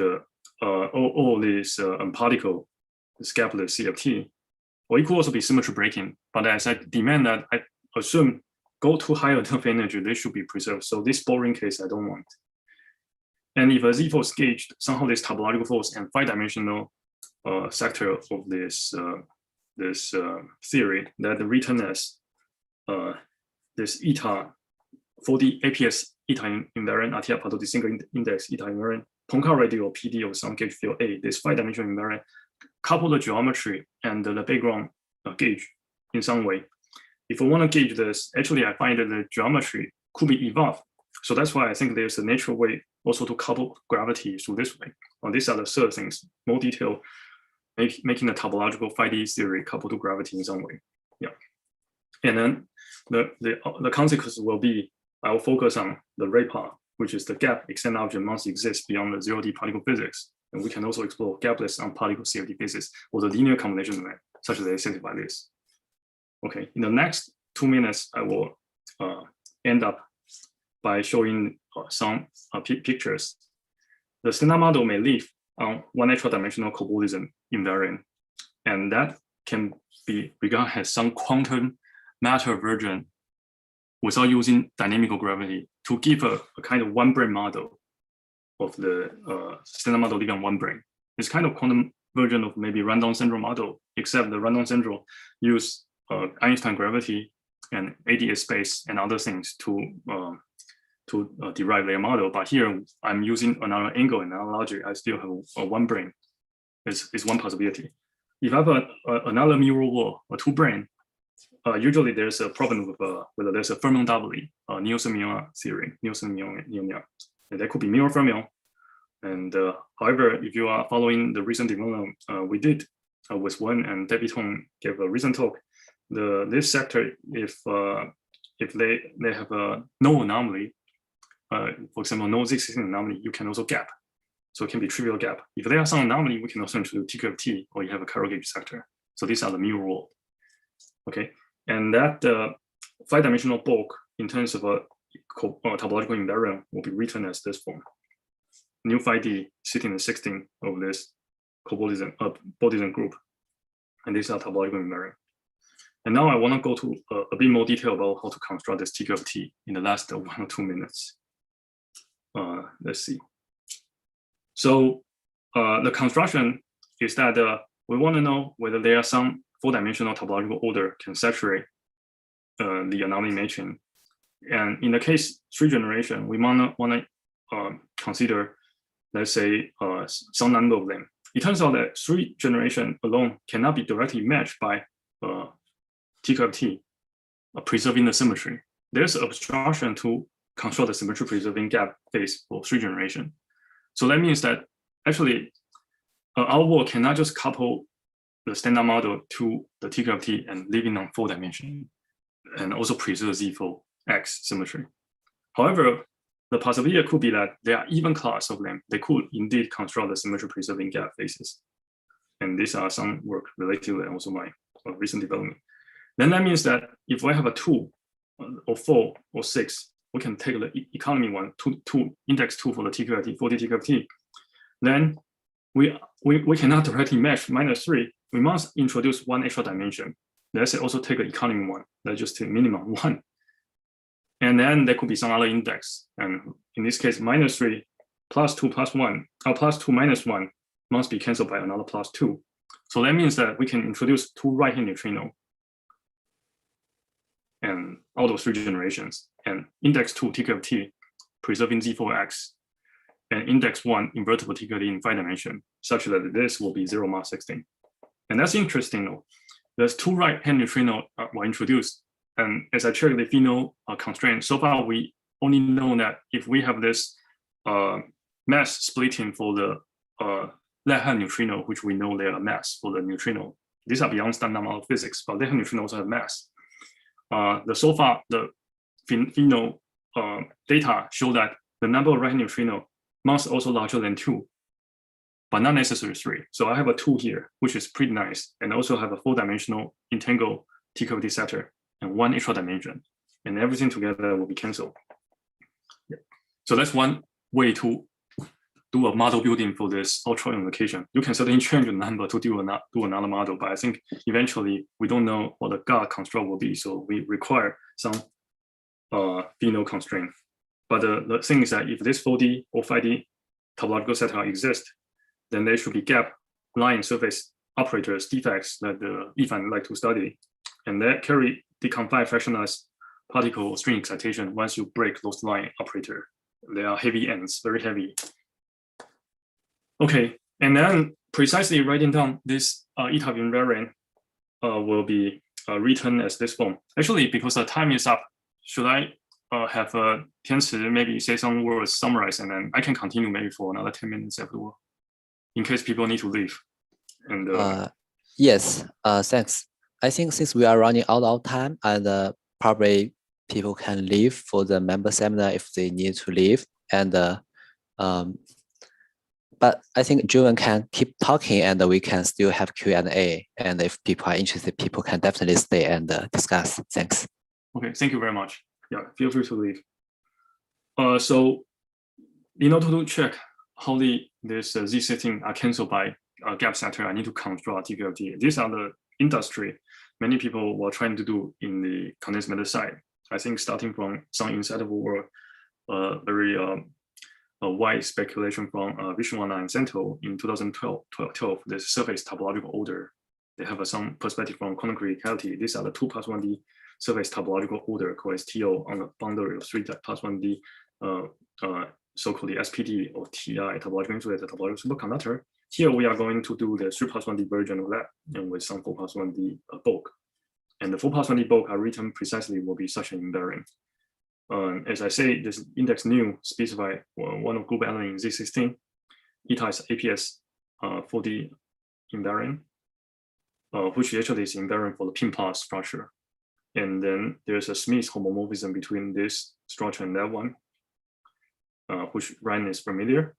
or this particle, this gapless CFT, or it could also be symmetry breaking. But as I demand that I assume go to higher enough energy, they should be preserved. So this boring case I don't want. And if a Z force gauged, somehow this topological force and 5-dimensional sector of this theory that written as this eta 4D APS eta invariant RTF part of the single index eta invariant Poincare radial PD of some gauge field A, this 5-dimensional invariant, couple the geometry and the background gauge in some way. If we want to gauge this, actually I find that the geometry could be evolved. So that's why I think there's a natural way also to couple gravity through this way. These are the third things, more detail, making the topological 5D theory coupled to gravity in some way. Yeah. And then the consequence will be, I will focus on the ray part, which is the gap extended object must exist beyond the 0D particle physics. And we can also explore gapless on particle CFD physics or the linear combination way, such as they simplify this. Okay, in the next 2 minutes, I will end up by showing some pictures. The standard model may live on one extra dimensional cobordism invariant, and that can be regarded as some quantum matter version without using dynamical gravity to give a kind of one brain model of the standard model living on one brain. It's kind of quantum version of maybe random central model, except the random central use Einstein gravity and ADS space and other things to derive their model. But here I'm using another angle and analogy. I still have a one brain. It's one possibility. If I have another mirror wall, a two brain, usually there's a problem with whether there's a fermion doubly, Nielsen-Muir theory, Nielsen-Muir. And that could be mirror fermion. And however, if you are following the recent development we did with Wen and Debbie Tong gave a recent talk, this sector, if they have no anomaly, for example, no Z16 anomaly, you can also gap. So it can be trivial gap. If there are some anomaly, we can also introduce TQFT, or you have a Carroll gauge sector. So these are the mu rule. Okay, and that 5-dimensional bulk in terms of a topological invariant will be written as this form. Nu 5D sitting in 16 of this Boltzmann group, and these are topological invariant. And now I want to go to a bit more detail about how to construct this TQFT in the last 1 or 2 minutes. Let's see. So the construction is that we want to know whether there are some 4-dimensional topological order can saturate the anomaly matching. And in the case 3 generation, we want to consider, let's say, some number of them. It turns out that 3 generation alone cannot be directly matched by TQFT, preserving the symmetry. There's obstruction to construct the symmetry preserving gap phase for 3 generation. So that means that actually our work cannot just couple the standard model to the TQFT and leave it on 4 dimension, and also preserve Z for X symmetry. However, the possibility could be that there are even class of them. They could indeed construct the symmetry preserving gap phases. And these are some work related to and also my recent development. Then that means that if we have a 2 or 4 or 6, we can take the economy one, index 2 for the TQFT, 4D TQFT. Then we cannot directly match -3. We must introduce 1 extra dimension. Let's also take an economy one. Let's just take minimum 1. And then there could be some other index. And in this case, -3 plus 2 plus 1, or plus 2 minus 1 must be canceled by another plus 2. So that means that we can introduce 2 right-hand neutrino and out of 3 generations, and index 2 TQFT preserving Z4X, and index 1 invertible TQFT in 5 dimension, such that this will be 0 mod 16. And that's interesting though. There's 2 right-hand neutrino were introduced. And as I checked the Fino constraint, so far we only know that if we have this mass splitting for the left-hand neutrino, which we know they are mass for the neutrino, these are beyond standard model physics, but left-hand neutrino also have mass. So far the Fino data show that the number of right-hand neutrino must also larger than 2, but not necessarily 3. So I have a 2 here, which is pretty nice, and also have a 4-dimensional entangled TQFT sector and 1 extra dimension, and everything together will be canceled. Yeah. So that's one way to do a model building for this ultra unification. You can certainly change the number to do another model, but I think eventually we don't know what the God construct will be, so we require some Fino constraint. But the thing is that if this 4D or 5D topological setup exists, then there should be gap line surface operators defects that the Ifan like to study, and that carry the confined fractionalized particle string excitation once you break those line operator. They are heavy ends, very heavy. Okay, and then precisely writing down this eta invariant will be written as this form. Actually, because the time is up, should I have Tianci maybe say some words, summarize, and then I can continue maybe for another 10 minutes afterward, in case people need to leave. And yes, thanks. I think since we are running out of time, and probably people can leave for the member seminar if they need to leave. And but I think Juven can keep talking, and we can still have Q&A. And if people are interested, people can definitely stay and discuss. Thanks. Okay, thank you very much. Yeah, feel free to leave. So in order to check how this Z setting are canceled by gap sector, I need to construct TQFT. These are the industry many people were trying to do in the condensed matter side. I think starting from some insightful work, very wide speculation from Vishwana and Sento in 2012, the surface topological order. They have some perspective from quantum criticality. These are the 2 plus 1D surface topological order called STO on the boundary of 3 plus 1D, so-called the SPD or TI, topological insulated topological superconductor. Here we are going to do the 3 plus 1D version of that, and with some 4 plus 1D bulk. And the 4 plus 1D bulk are written precisely will be such an invariant. As I say, this index nu specify one of group element in Z16. Eta is APS 4D invariant, which actually is invariant for the pin plus structure. And then there's a Smith homomorphism between this structure and that one, which Ryan is familiar.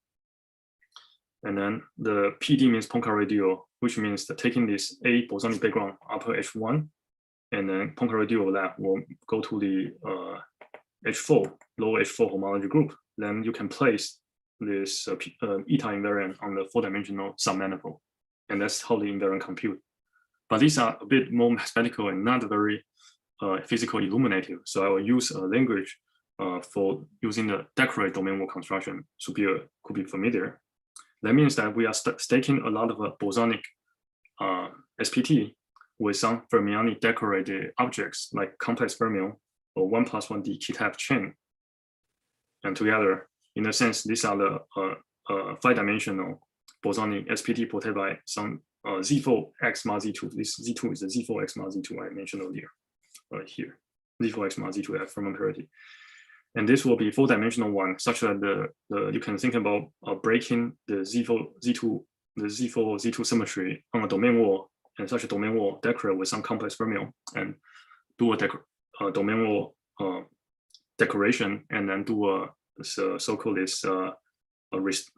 And then the PD means Poincare radial, which means that taking this A bosonic background upper H1, and then Poincare radial of that will go to the H4, low H4 homology group. Then you can place this eta invariant on the 4-dimensional submanifold. And that's how the invariant compute. But these are a bit more mathematical and not very physical illuminative. So I will use a language for using the decorate domain wall construction could be familiar. That means that we are staking a lot of bosonic SPT with some fermionic decorated objects like complex fermion or 1+1D Kitaf chain. And together, in a sense, these are the 5-dimensional bosonic SPT protected by some Z4 X mod Z2. This Z2 is the Z4 X mod Z2 I mentioned earlier, here. Z4 X mod Z2 at Fermat parity. And this will be 4-dimensional one, such that you can think about breaking the Z4 Z2 symmetry on a domain wall, and such a domain wall decorate with some complex fermion, and do a domain wall decoration, and then do a so-called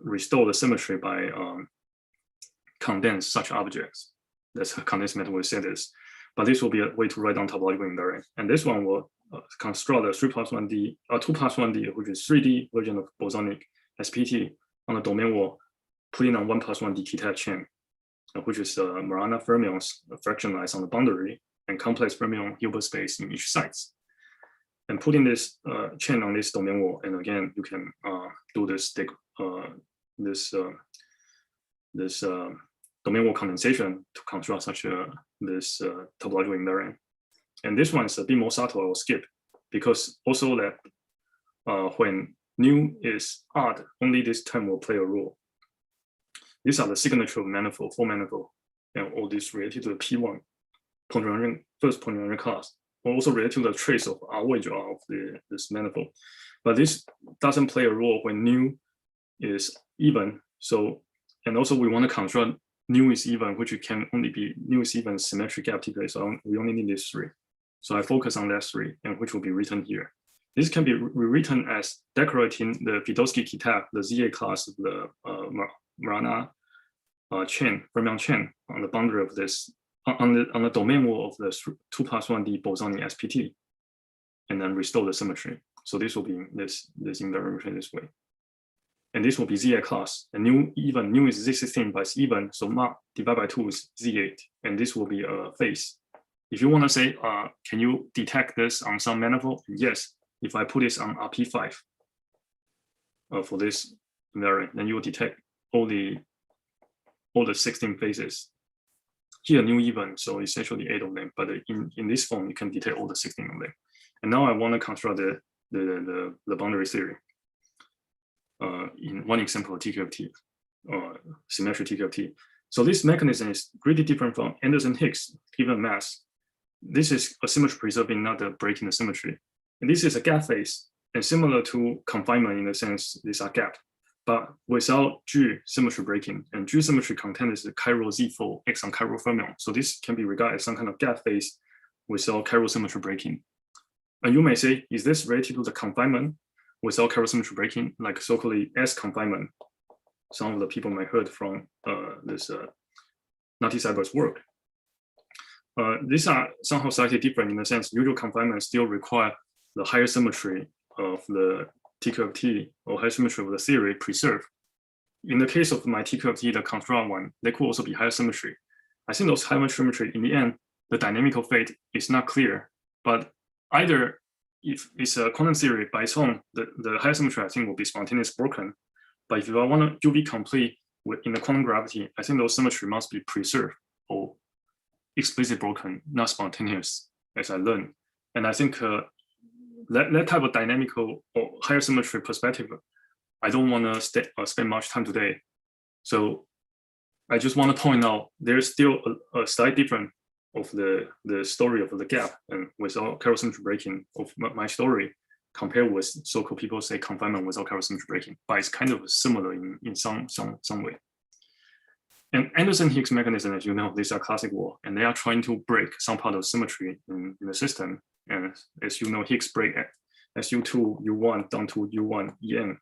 restore the symmetry by condense such objects. That's a condensed method we say this. But this will be a way to write down topological invariant. And this one will construct a 3+1D, 2+1D, which is 3D version of bosonic SPT on the domain wall, putting on 1+1D Kitaf chain, which is Marana fermions fractionalized on the boundary and complex fermion Hilbert space in each sites. And putting this chain on this domain wall, and again, you can do this domain wall condensation to construct such this topological invariant. And this one is a bit more subtle. I will skip, because also that when nu is odd, only this term will play a role. These are the signature of manifold, 4 manifold, and all this related to the P1 first Poincare class, also related to the trace of R wedge of this manifold. But this doesn't play a role when nu is even. So, and also we want to construct nu is even, which can only be nu is even symmetric gap T place. So we only need these 3. So I focus on that 3, and which will be written here. This can be rewritten as decorating the Podolsky Kitaf, the ZA class of the Marana chain, fermion chain on the boundary of this, on the domain wall of the 2+1D bosonic SPT, and then restore the symmetry. So this will be this invariant this way. And this will be ZA class. And nu is Z16, but it's even, so mod divided by 2 is Z8, and this will be a phase. If you want to say, can you detect this on some manifold? Yes. If I put this on RP5 for this invariant, then you will detect all the 16 phases. Here, nu even, so it's actually 8 of them. But in this form, you can detect all the 16 of them. And now I want to construct the boundary theory. In one example, TQFT, symmetric TQFT. So this mechanism is really different from Anderson-Hicks given mass. This is a symmetry preserving, not a breaking the symmetry. And this is a gap phase, and similar to confinement in the sense these are gapped, but without G symmetry breaking. And G symmetry content is the chiral Z4 X on chiral fermion. So this can be regarded as some kind of gap phase without chiral symmetry breaking. And you may say, is this related to the confinement without chiral symmetry breaking, like so-called S confinement? Some of the people might heard from this Naty-Seibert's work. These are somehow slightly different in the sense usual confinement still require the higher symmetry of the TQFT or higher symmetry of the theory preserved. In the case of my TQFT, the construct one, they could also be higher symmetry. I think those higher symmetry, in the end, the dynamical fate is not clear, but either if it's a quantum theory by its own, the higher symmetry I think will be spontaneous broken. But if I want to UV complete in the quantum gravity, I think those symmetry must be preserved or explicitly broken, not spontaneous, as I learned. And I think that type of dynamical or higher symmetry perspective, I don't want to spend much time today. So I just want to point out there's still a slight difference of the story of the gap and without chiral symmetry breaking of my story compared with so-called people say confinement without chiral symmetry breaking, but it's kind of similar in some way. And Anderson-Hicks mechanism, as you know, these are classic wall, and they are trying to break some part of symmetry in the system. And as you know, Hicks break SU2 U1 down to U1 EN,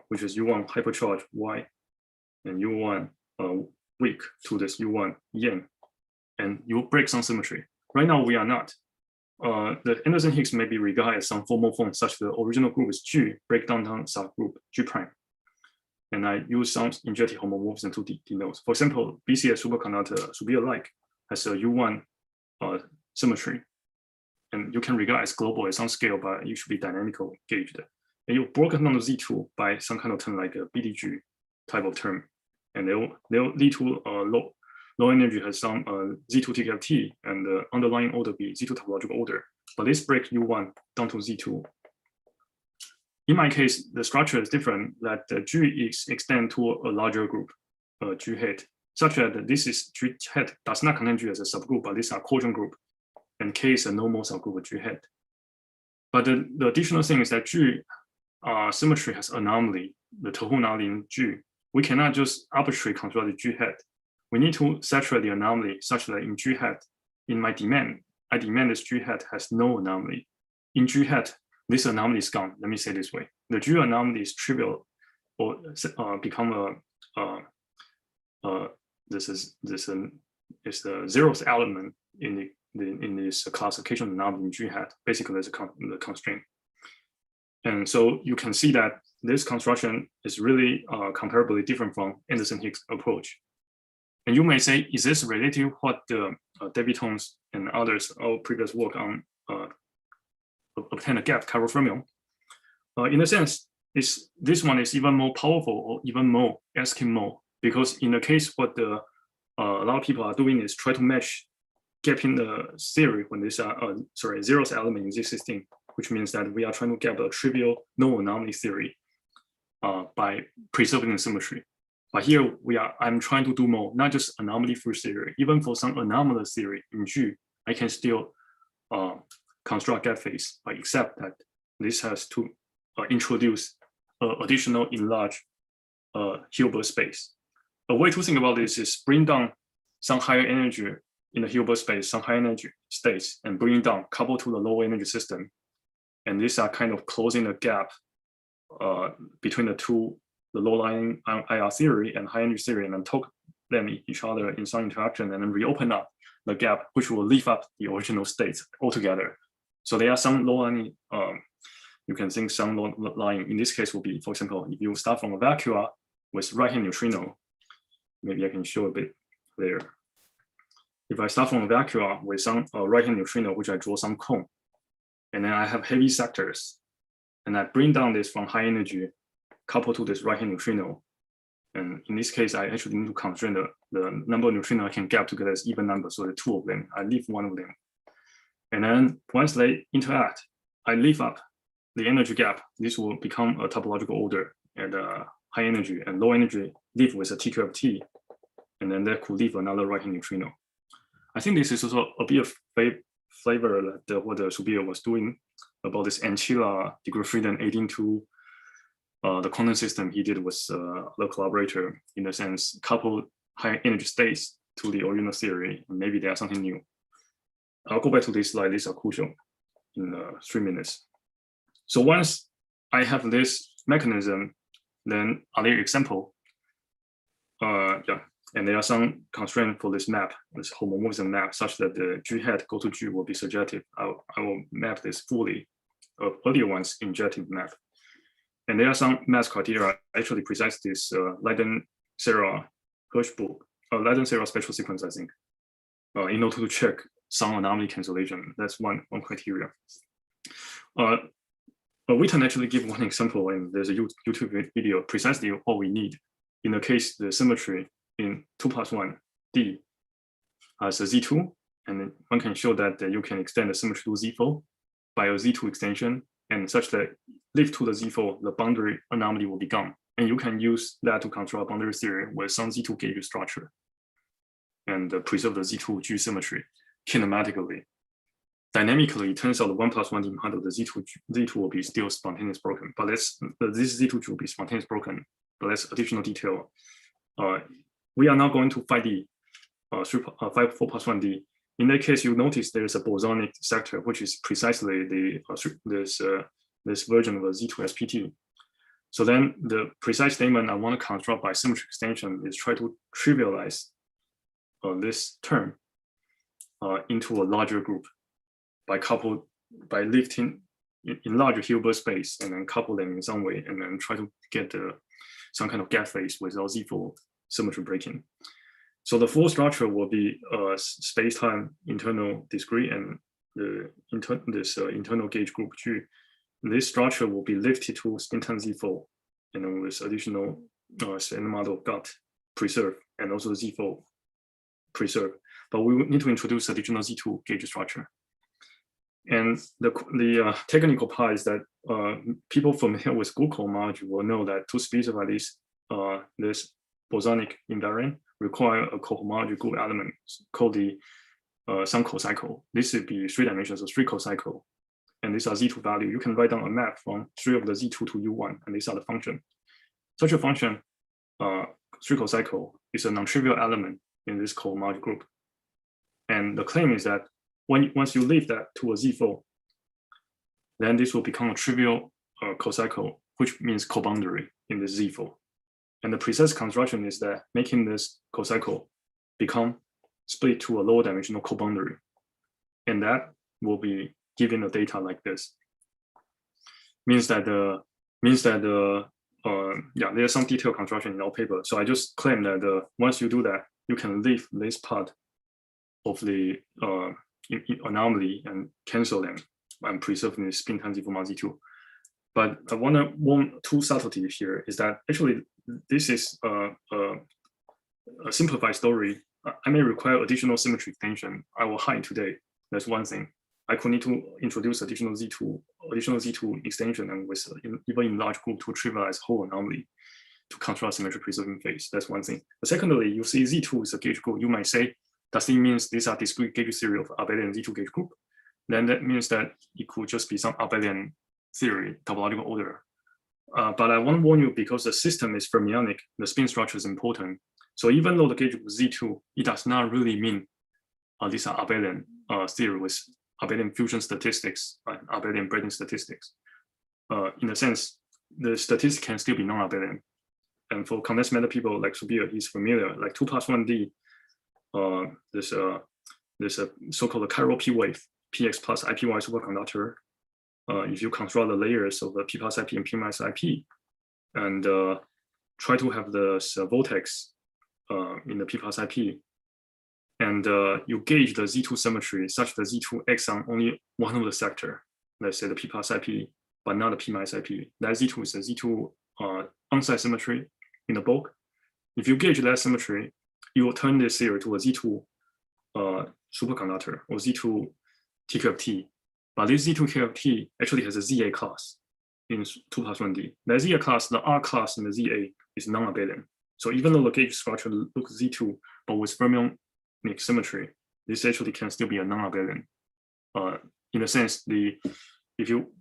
which is U1 hypercharged Y and U1 weak to this U1 yang, and you break some symmetry. Right now we are not. The Anderson-Hicks may be regarded as some formal form such the original group is G, break down subgroup G prime. And I use some injective homomorphism to denote. For example, BCS superconductor should be alike, has a U1 symmetry. And you can regard as global at some scale, but it should be dynamically gauged. And you broken down to Z2 by some kind of term like a BDG type of term. And they'll lead to low energy has some Z2 TKFT, and the underlying order be Z2 topological order. But this break U1 down to Z2. In my case, the structure is different, that the G extend to a larger group, G hat, such that this is G hat does not contain G as a subgroup, but these are quotient group, and K is a normal subgroup of G hat. But the additional thing is that G symmetry has anomaly, the Tohu anomaly in G. We cannot just arbitrarily construct the G hat. We need to saturate the anomaly such that in G hat, in my demand, I demand this G hat has no anomaly. In G hat, this anomaly is gone. Let me say this way: the G anomaly is trivial, or become this is the zeroth element in this classification anomaly in G hat. Basically, is the constraint. And so you can see that this construction is really comparably different from Anderson-Hicks approach. And you may say, is this related to what the Debitones and others our previous work on obtain a gap chiral fermion? In a sense, this one is even more powerful or even more asking more, because in the case what a lot of people are doing is try to match gap in the theory when this zeroth element in this system, which means that we are trying to get a trivial no anomaly theory by preserving the symmetry. But here I'm trying to do more, not just anomaly-free theory. Even for some anomalous theory in G, I can still construct gap phase, except that this has to introduce additional enlarged Hilbert space. A way to think about this is bring down some higher energy in the Hilbert space, some high energy states, and bring it down, coupled to the low energy system. And these are kind of closing the gap between the two, the low-lying IR theory and high energy theory, and then talk them each other in some interaction, and then reopen up the gap, which will leave up the original states altogether. So there are some low-lying, you can think some low-lying, in this case will be, for example, if you start from a vacuum with right-hand neutrino, maybe I can show a bit later. If I start from a vacuum with some right-hand neutrino, which I draw some cone, and then I have heavy sectors, and I bring down this from high energy, coupled to this right-hand neutrino. And in this case, I actually need to constrain the number of neutrino I can gap together as even number. So the two of them, I leave one of them. And then once they interact, I leave up the energy gap. This will become a topological order at high energy, and low energy leave with a TQFT. And then that could leave another right-hand neutrino. I think this is also a bit of flavor that what Subir was doing about this Anchila degree freedom aiding to the quantum system he did with the collaborator, in a sense, couple high energy states to the original theory, and maybe they are something new. I'll go back to this slide. These are crucial in 3 minutes. So once I have this mechanism, then other example, and there are some constraints for this map, this homomorphism map, such that the G hat go to G will be surjective. I will map this fully. Earlier ones injective map. And there are some math criteria actually precise this Leiden-Serra Hirschberg, Leiden-Serra spectral sequence, I think, in order to check some anomaly cancellation. That's one criteria. We can actually give one example, and there's a YouTube video precisely what we need. In the case, the symmetry in 2+1 D has a Z2, and one can show that you can extend the symmetry to Z4 by a Z2 extension, and such that lift to the Z4, the boundary anomaly will be gone. And you can use that to construct a boundary theory with some Z2 gauge structure and preserve the Z2 G symmetry kinematically. Dynamically, it turns out the 1+1 demand of the Z2 will be still spontaneous broken, but this Z2 will be spontaneous broken, but that's additional detail. We are now going to 5D, 4+1D. In that case, you notice there's a bosonic sector, which is precisely this version of a Z2 SPT. So then the precise statement I want to construct by symmetry extension is try to trivialize this term into a larger group by lifting in larger Hilbert space and then couple them in some way and then try to get some kind of gap phase without Z4 symmetry breaking. So the full structure will be space-time internal discrete and this internal gauge group G. This structure will be lifted to spin-time Z4 and then with additional standard model gut preserve and also Z4 preserve. But we need to introduce additional Z2 gauge structure. And the technical part is that people familiar with group cohomology will know that to specify this bosonic invariant require a cohomology group element called the some cocycle. This would be 3 dimensions of 3 cocycle. And these are Z2 value. You can write down a map from 3 of the Z2 to U1, and these are the function. Such a function, 3 cocycle, is a non-trivial element in this cohomology group. And the claim is that once you leave that to a Z4, then this will become a trivial cocycle, which means coboundary in this Z4. And the precise construction is that making this cocycle become split to a lower dimensional coboundary. And that will be given the data like this. Means that there's some detailed construction in our paper. So I just claim that once you do that, you can leave this part of the anomaly and cancel them and preserve the spin time Z4 Z2. But I want to warn 2 subtleties here is that actually this is a simplified story. I may require additional symmetry extension. I will hide today. That's one thing. I could need to introduce additional Z2 extension and with even in large group to trivialize whole anomaly to construct symmetry preserving phase. That's one thing. But secondly, you see Z2 is a gauge group. You might say, does it mean these are discrete gauge theory of abelian Z2 gauge group? Then that means that it could just be some abelian theory, topological order. But I want to warn you because the system is fermionic, the spin structure is important. So even though the gauge group is Z2, it does not really mean these are abelian theory with abelian fusion statistics and abelian braiding statistics. In a sense, the statistics can still be non-abelian. And for condensed matter people like Subir, he's familiar, like 2+1D, this so-called chiral P wave, PX plus IPY superconductor. If you construct the layers of the P plus IP and P minus IP, and try to have the vortex in the P plus IP, and you gauge the Z2 symmetry such that Z2 acts on only one of the sector, let's say the P plus IP, but not the P minus IP. That Z2 is a Z2 on-site symmetry in the bulk. If you gauge that symmetry, you will turn this theory to a Z2 superconductor or Z2 TQFT. But this Z2 QFT actually has a ZA class in 2+1D. The ZA class, the R class in the ZA is non-abelian. So even though the gauge structure looks Z2, but with fermionic symmetry, this actually can still be a non-abelian. In a sense, if you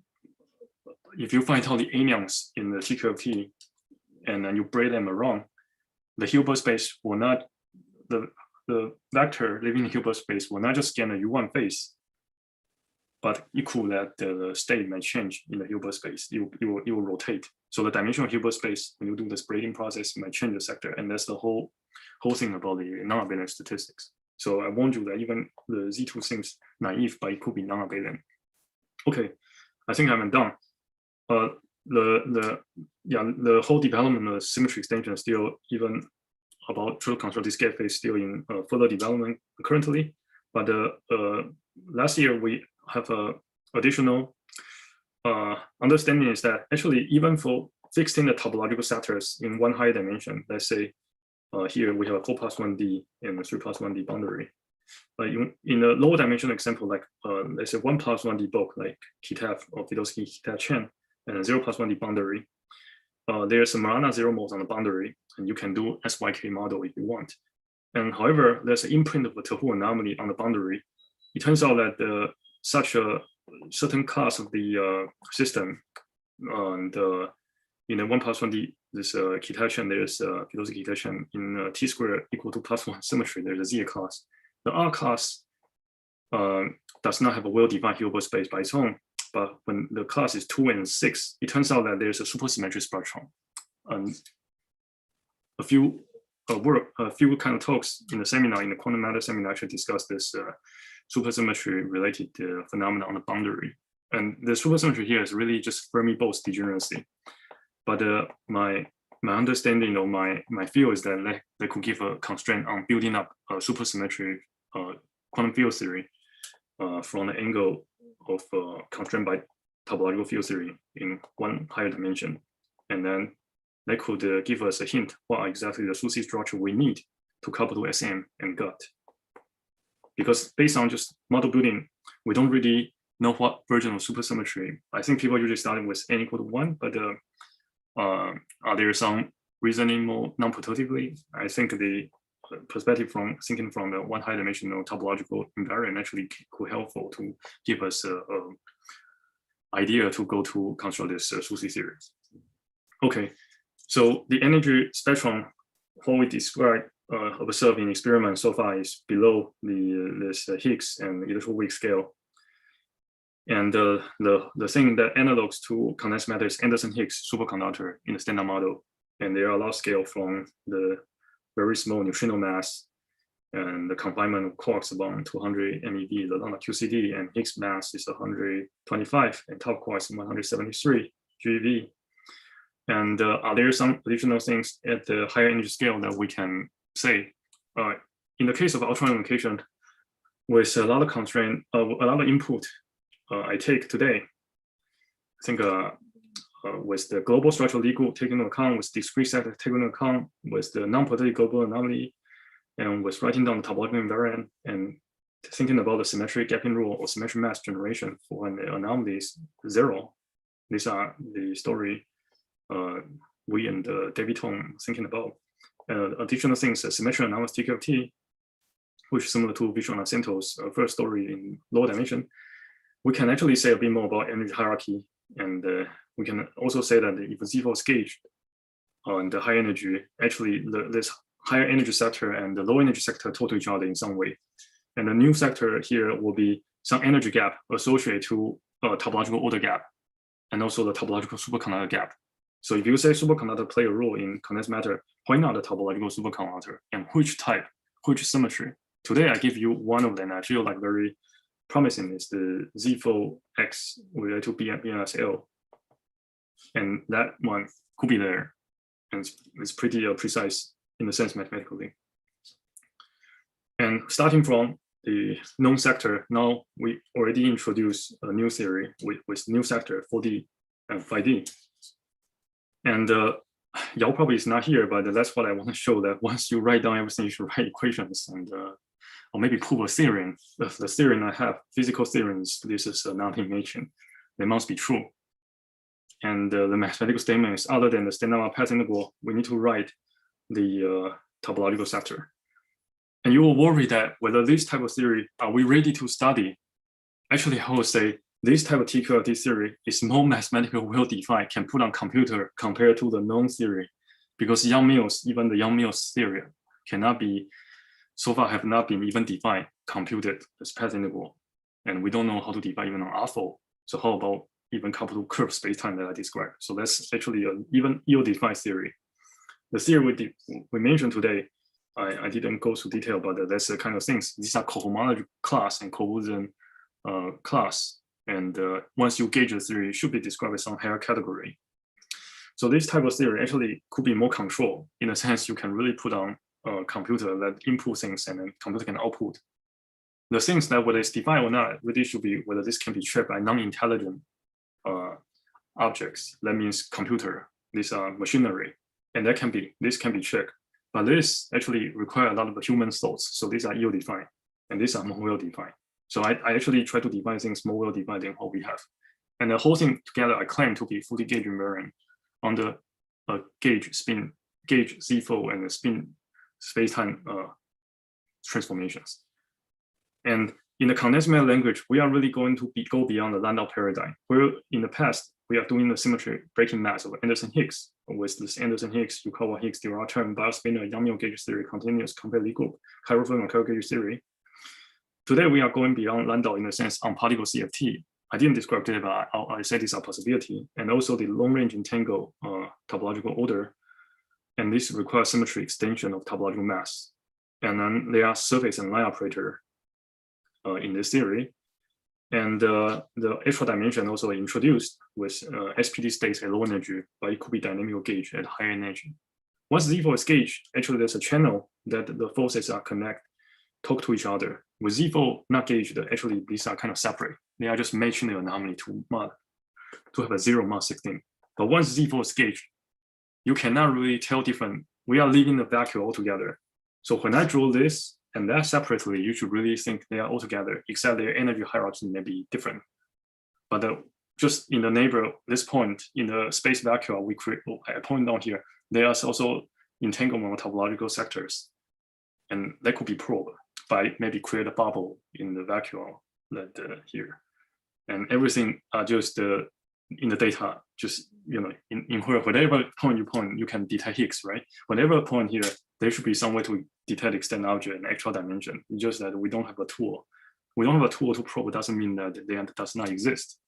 find out the anyons in the TQFT and then you braid them around, the Hilbert space will not, the vector living in Hilbert space will not just scan a U1 phase, but equal that the state may change in the Hilbert space. It will rotate. So the dimensional Hilbert space, when you do this braiding process, might change the sector. And that's the whole thing about the non-abelian statistics. So I warned you that even the Z2 seems naive, but it could be non-abelian. Okay, I think I'm done. The whole development of symmetry extension is still even about true construct this gap phase still in further development currently. But last year we have a additional understanding is that actually even for fixing the topological sectors in one higher dimension, let's say here we have a 4+1D and a 3+1D boundary. In a lower dimensional example, like let's say 1+1D bulk, like Kitev or Vidovsky-Kitev chain, and a 0+1D boundary. There's a Marana zero modes on the boundary, and you can do SYK model if you want. And however, there's an imprint of a Tahu anomaly on the boundary. It turns out that such a certain class of the system, and in a 1+1D, this Kitev chain, there's Vidovsky-Kitev chain in T squared equal to +1 symmetry. There's a Z class. The R class does not have a well-defined Hilbert space by its own, but when the class is 2 and 6, it turns out that there's a supersymmetric spectrum. A few kind of talks in the seminar, in the quantum matter seminar, actually discussed this supersymmetry related phenomena on the boundary. And the supersymmetry here is really just Fermi-Bose degeneracy. But my understanding or my feel is that they could give a constraint on building up a supersymmetry quantum field theory from the angle of constraint by topological field theory in one higher dimension. And then they could give us a hint what exactly the SUSY structure we need to couple to SM and GUT. Because based on just model building, we don't really know what version of supersymmetry. I think people usually start with n equal to 1, but are there some reasoning more non-productively? I think the perspective from thinking from the one high dimensional topological invariant actually could helpful to give us a idea to go to construct this SUSY theory. Okay, so the energy spectrum, what we describe, observe in experiment so far is below this Higgs and electron weak scale. And the thing that analogs to condensed matter is Anderson-Higgs superconductor in the standard model. And they are large scale from the very small neutrino mass and the confinement of quarks about 200 MeV, the lambda QCD, and Higgs mass is 125, and top quarks 173 GeV. And are there some additional things at the higher energy scale that we can say? In the case of ultra unification, with a lot of constraint, a lot of input I take today, I think with the global structural legal taken into account, with discrete sector taken into account, with the non-positive global anomaly, and with writing down the topological invariant, and thinking about the symmetric gapping rule or symmetric mass generation for when the anomaly is 0. These are the story we and David Tong thinking about. Additional things, symmetric anomalous TQFT, which is similar to Vishwanath Sento's first story in lower dimension. We can actually say a bit more about energy hierarchy, and we can also say that if Z4 is gauged on the high energy, actually this higher energy sector and the low energy sector talk to each other in some way. And the new sector here will be some energy gap associated to topological order gap, and also the topological superconductor gap. So if you say superconductor play a role in condensed matter, why not the topological superconductor? And which type, which symmetry? Today I give you one of them. I feel like very promising is the Z4X related to BNSL. And that one could be there. And it's pretty precise in the sense mathematically. And starting from the known sector, now we already introduced a new theory with new sector 4D and 5D. And Yao probably is not here, but that's what I want to show, that once you write down everything, you should write equations and or maybe prove a theorem. The theorem I have, physical theorems, this is non-dimension. They must be true. And the mathematical statement is, other than the standard path integral, we need to write the topological sector. And you will worry that whether this type of theory, are we ready to study? Actually, I would say this type of TQFT theory is more mathematically well-defined, can put on computer compared to the known theory, because Young-Mills, even the Young-Mills theory cannot be, so far have not been even defined, computed as path integral. And we don't know how to define even on R4. So how about even coupled to curved spacetime that I described? So that's actually an even ill-defined theory. The theory we mentioned today, I didn't go through detail, but that's the kind of things. These are cohomology class and cohesion class. And once you gauge the theory, it should be described as some higher category. So this type of theory actually could be more control. In a sense, you can really put on a computer that input things and then computer can output. The things that whether it's defined or not, really should be whether this can be checked by non-intelligent objects. That means computer, these are machinery, and this can be checked. But this actually requires a lot of human thoughts. So these are ill-defined, and these are more well-defined. So I actually try to define things more well-defined than what we have. And the whole thing together, I claim to be fully gauge invariant on the gauge Z4 and the spin spacetime transformations. And in the condensed matter language, we are really going to go beyond the Landau paradigm, where in the past, we are doing the symmetry breaking mass of Anderson-Higgs. With this Anderson-Higgs, you call Higgs Dirac term, biospinor, Young-Mills gauge theory, continuous completely group, chiral and chiral gauge theory. Today, we are going beyond Landau in a sense on particle CFT. I didn't describe today, but I said it's a possibility. And also the long-range entangled topological order. And this requires symmetry extension of topological mass. And then there are surface and line operator in this theory. And the extra dimension also introduced with SPD states at low energy, but it could be dynamical gauge at high energy. Once Z4 is gauged, actually there's a channel that the forces are talk to each other. With Z4 not gauged, actually these are kind of separate. They are just matching the anomaly to have a 0 mod 16. But once Z4 is gauged, you cannot really tell different. We are leaving the vacuum altogether. So when I draw this and that separately, you should really think they are all together, except their energy hierarchy may be different. But just in the neighbor, this point in the space vacuum, we create a point down here. There are also entanglement of topological sectors, and that could be probed by maybe create a bubble in the vacuum that here, and everything are just in the data. Just in whatever point you can detect Higgs, right? Whatever point here, there should be some way to detect extended object and actual dimension. It's just that we don't have a tool. We don't have a tool to probe. Doesn't mean that they does not exist.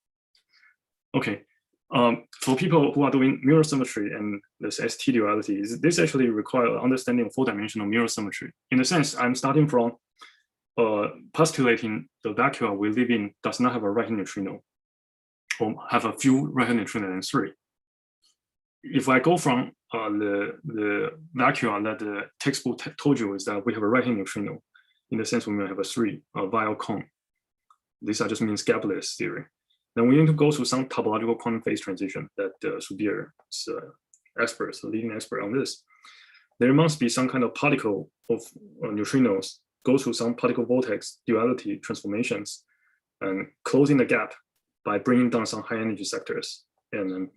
Okay. For people who are doing mirror symmetry and this ST duality, this actually requires understanding of 4-dimensional mirror symmetry. In a sense, I'm starting from postulating the vacuum we live in does not have a right-hand neutrino, or have a few right-hand neutrino and 3. If I go from the vacuum that the textbook told you is that we have a right-hand neutrino, in the sense we may have a 3 via cone. These are just means gapless theory. Then we need to go through some topological quantum phase transition that Subir is experts, the leading expert on this. There must be some kind of particle of neutrinos go through some particle vortex duality transformations and closing the gap by bringing down some high energy sectors. And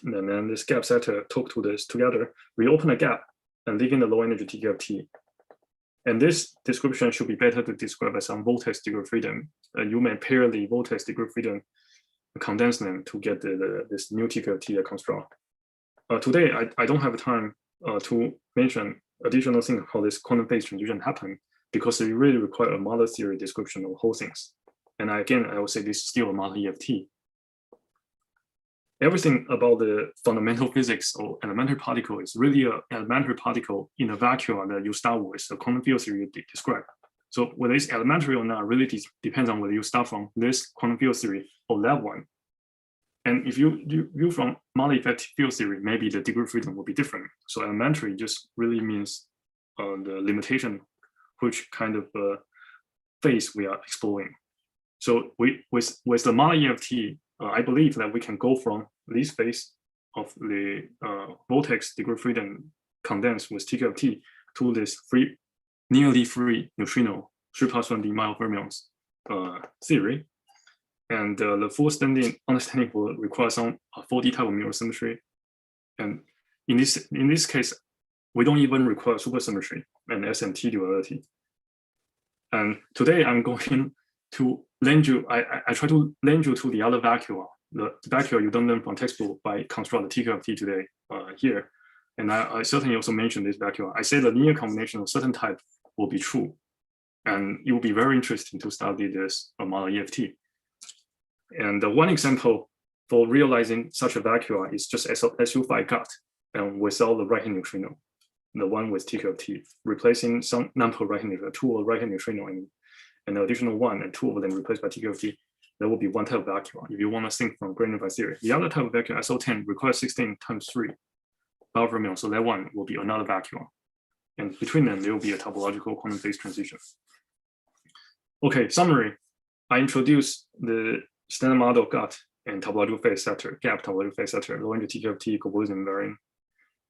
then this gap sector talk to this together, reopen a gap and leaving the low energy TQ of T. And this description should be better to describe as some vortex degree of freedom. You may pair the vortex degree of freedom condensation to get this new TQ of T construct. Today, I don't have time to mention additional things how this quantum phase transition happened, because it really requires a model theory description of whole things. And again, I will say this is still a model EFT. Everything about the fundamental physics or elementary particle is really an elementary particle in a vacuum that you start with, a quantum field theory you describe. So whether it's elementary or not really depends on whether you start from this quantum field theory or that one. And if you view from model effective field theory, maybe the degree of freedom will be different. So elementary just really means the limitation, which kind of phase we are exploring. So with the model EFT, I believe that we can go from this phase of the vortex degree of freedom condensed with TQ of T to this nearly free neutrino 3+1D mild fermions theory. And the full understanding will require some 4D type of mirror symmetry. And in this case, we don't even require supersymmetry and SMT duality. And today I'm going to lend you, I try to lend you to the other vacuum, the vacuum you don't learn from textbook by construct the TQ of T today here. And I certainly also mentioned this vacuum. I say the linear combination of certain type will be true. And it will be very interesting to study this model EFT. And one example for realizing such a vacuum is just SU5 gut and without the right-hand neutrino, the one with TQ of T, replacing some number of right-hand neutrino, 2 right-hand neutrino and an additional 1 and 2 of them replaced by TQ of T. There will be one type of vacuum if you want to think from granular theory. The other type of vacuum, SO10, requires 16 times 3 fermions, so that one will be another vacuum. And between them, there will be a topological quantum phase transition. Okay, summary. I introduced the standard model gut and topological phase sector, gap topological phase sector, low energy TQ of T, convolution varying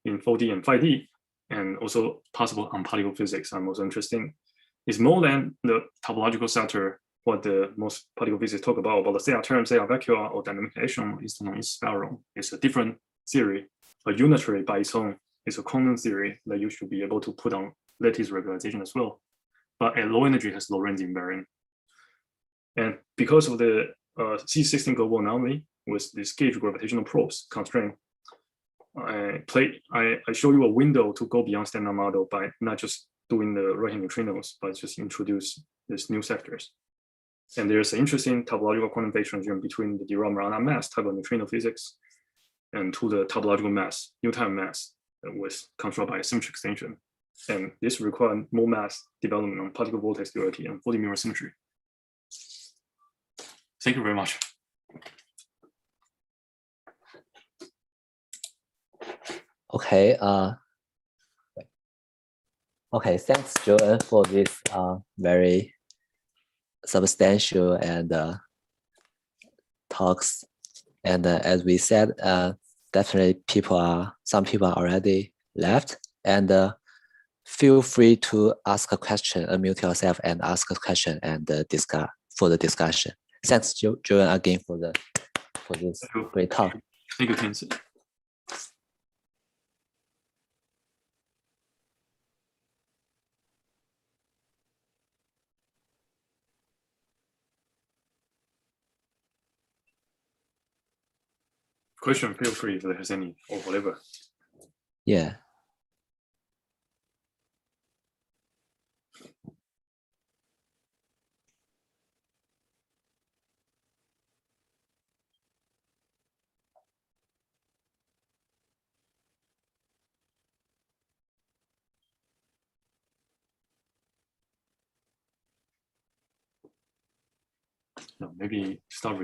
in 4D and 5D, and also possible on particle physics are most interesting. It's more than the topological sector, what the most particle physicists talk about the CR term, CR vacuum, or dynamic action is known as spiral. It's a different theory, a unitary by its own. It's a quantum theory that you should be able to put on lattice regularization as well. But at low energy has Lorentz invariant. And because of the C16 global anomaly with this gauge gravitational probes constraint, I show you a window to go beyond standard model by not just doing the right-hand neutrinos, but just introduce these new sectors. And there's an interesting topological quantum phase transition between the Dirac-Marana mass type of neutrino physics and to the topological mass, Newton mass, that was controlled by a symmetry extension. And this required more mass development on particle vortex duality and 40 mirror symmetry. Thank you very much. Okay. Okay. Thanks, Joan, for this very substantial and talks. And as we said, definitely some people are already left. And feel free to ask a question, unmute yourself and ask a question and discuss for the discussion. Thanks, Joan, again for this great talk. Thank you, Tianzi. Question, feel free if there's any or whatever. Yeah. No, maybe start with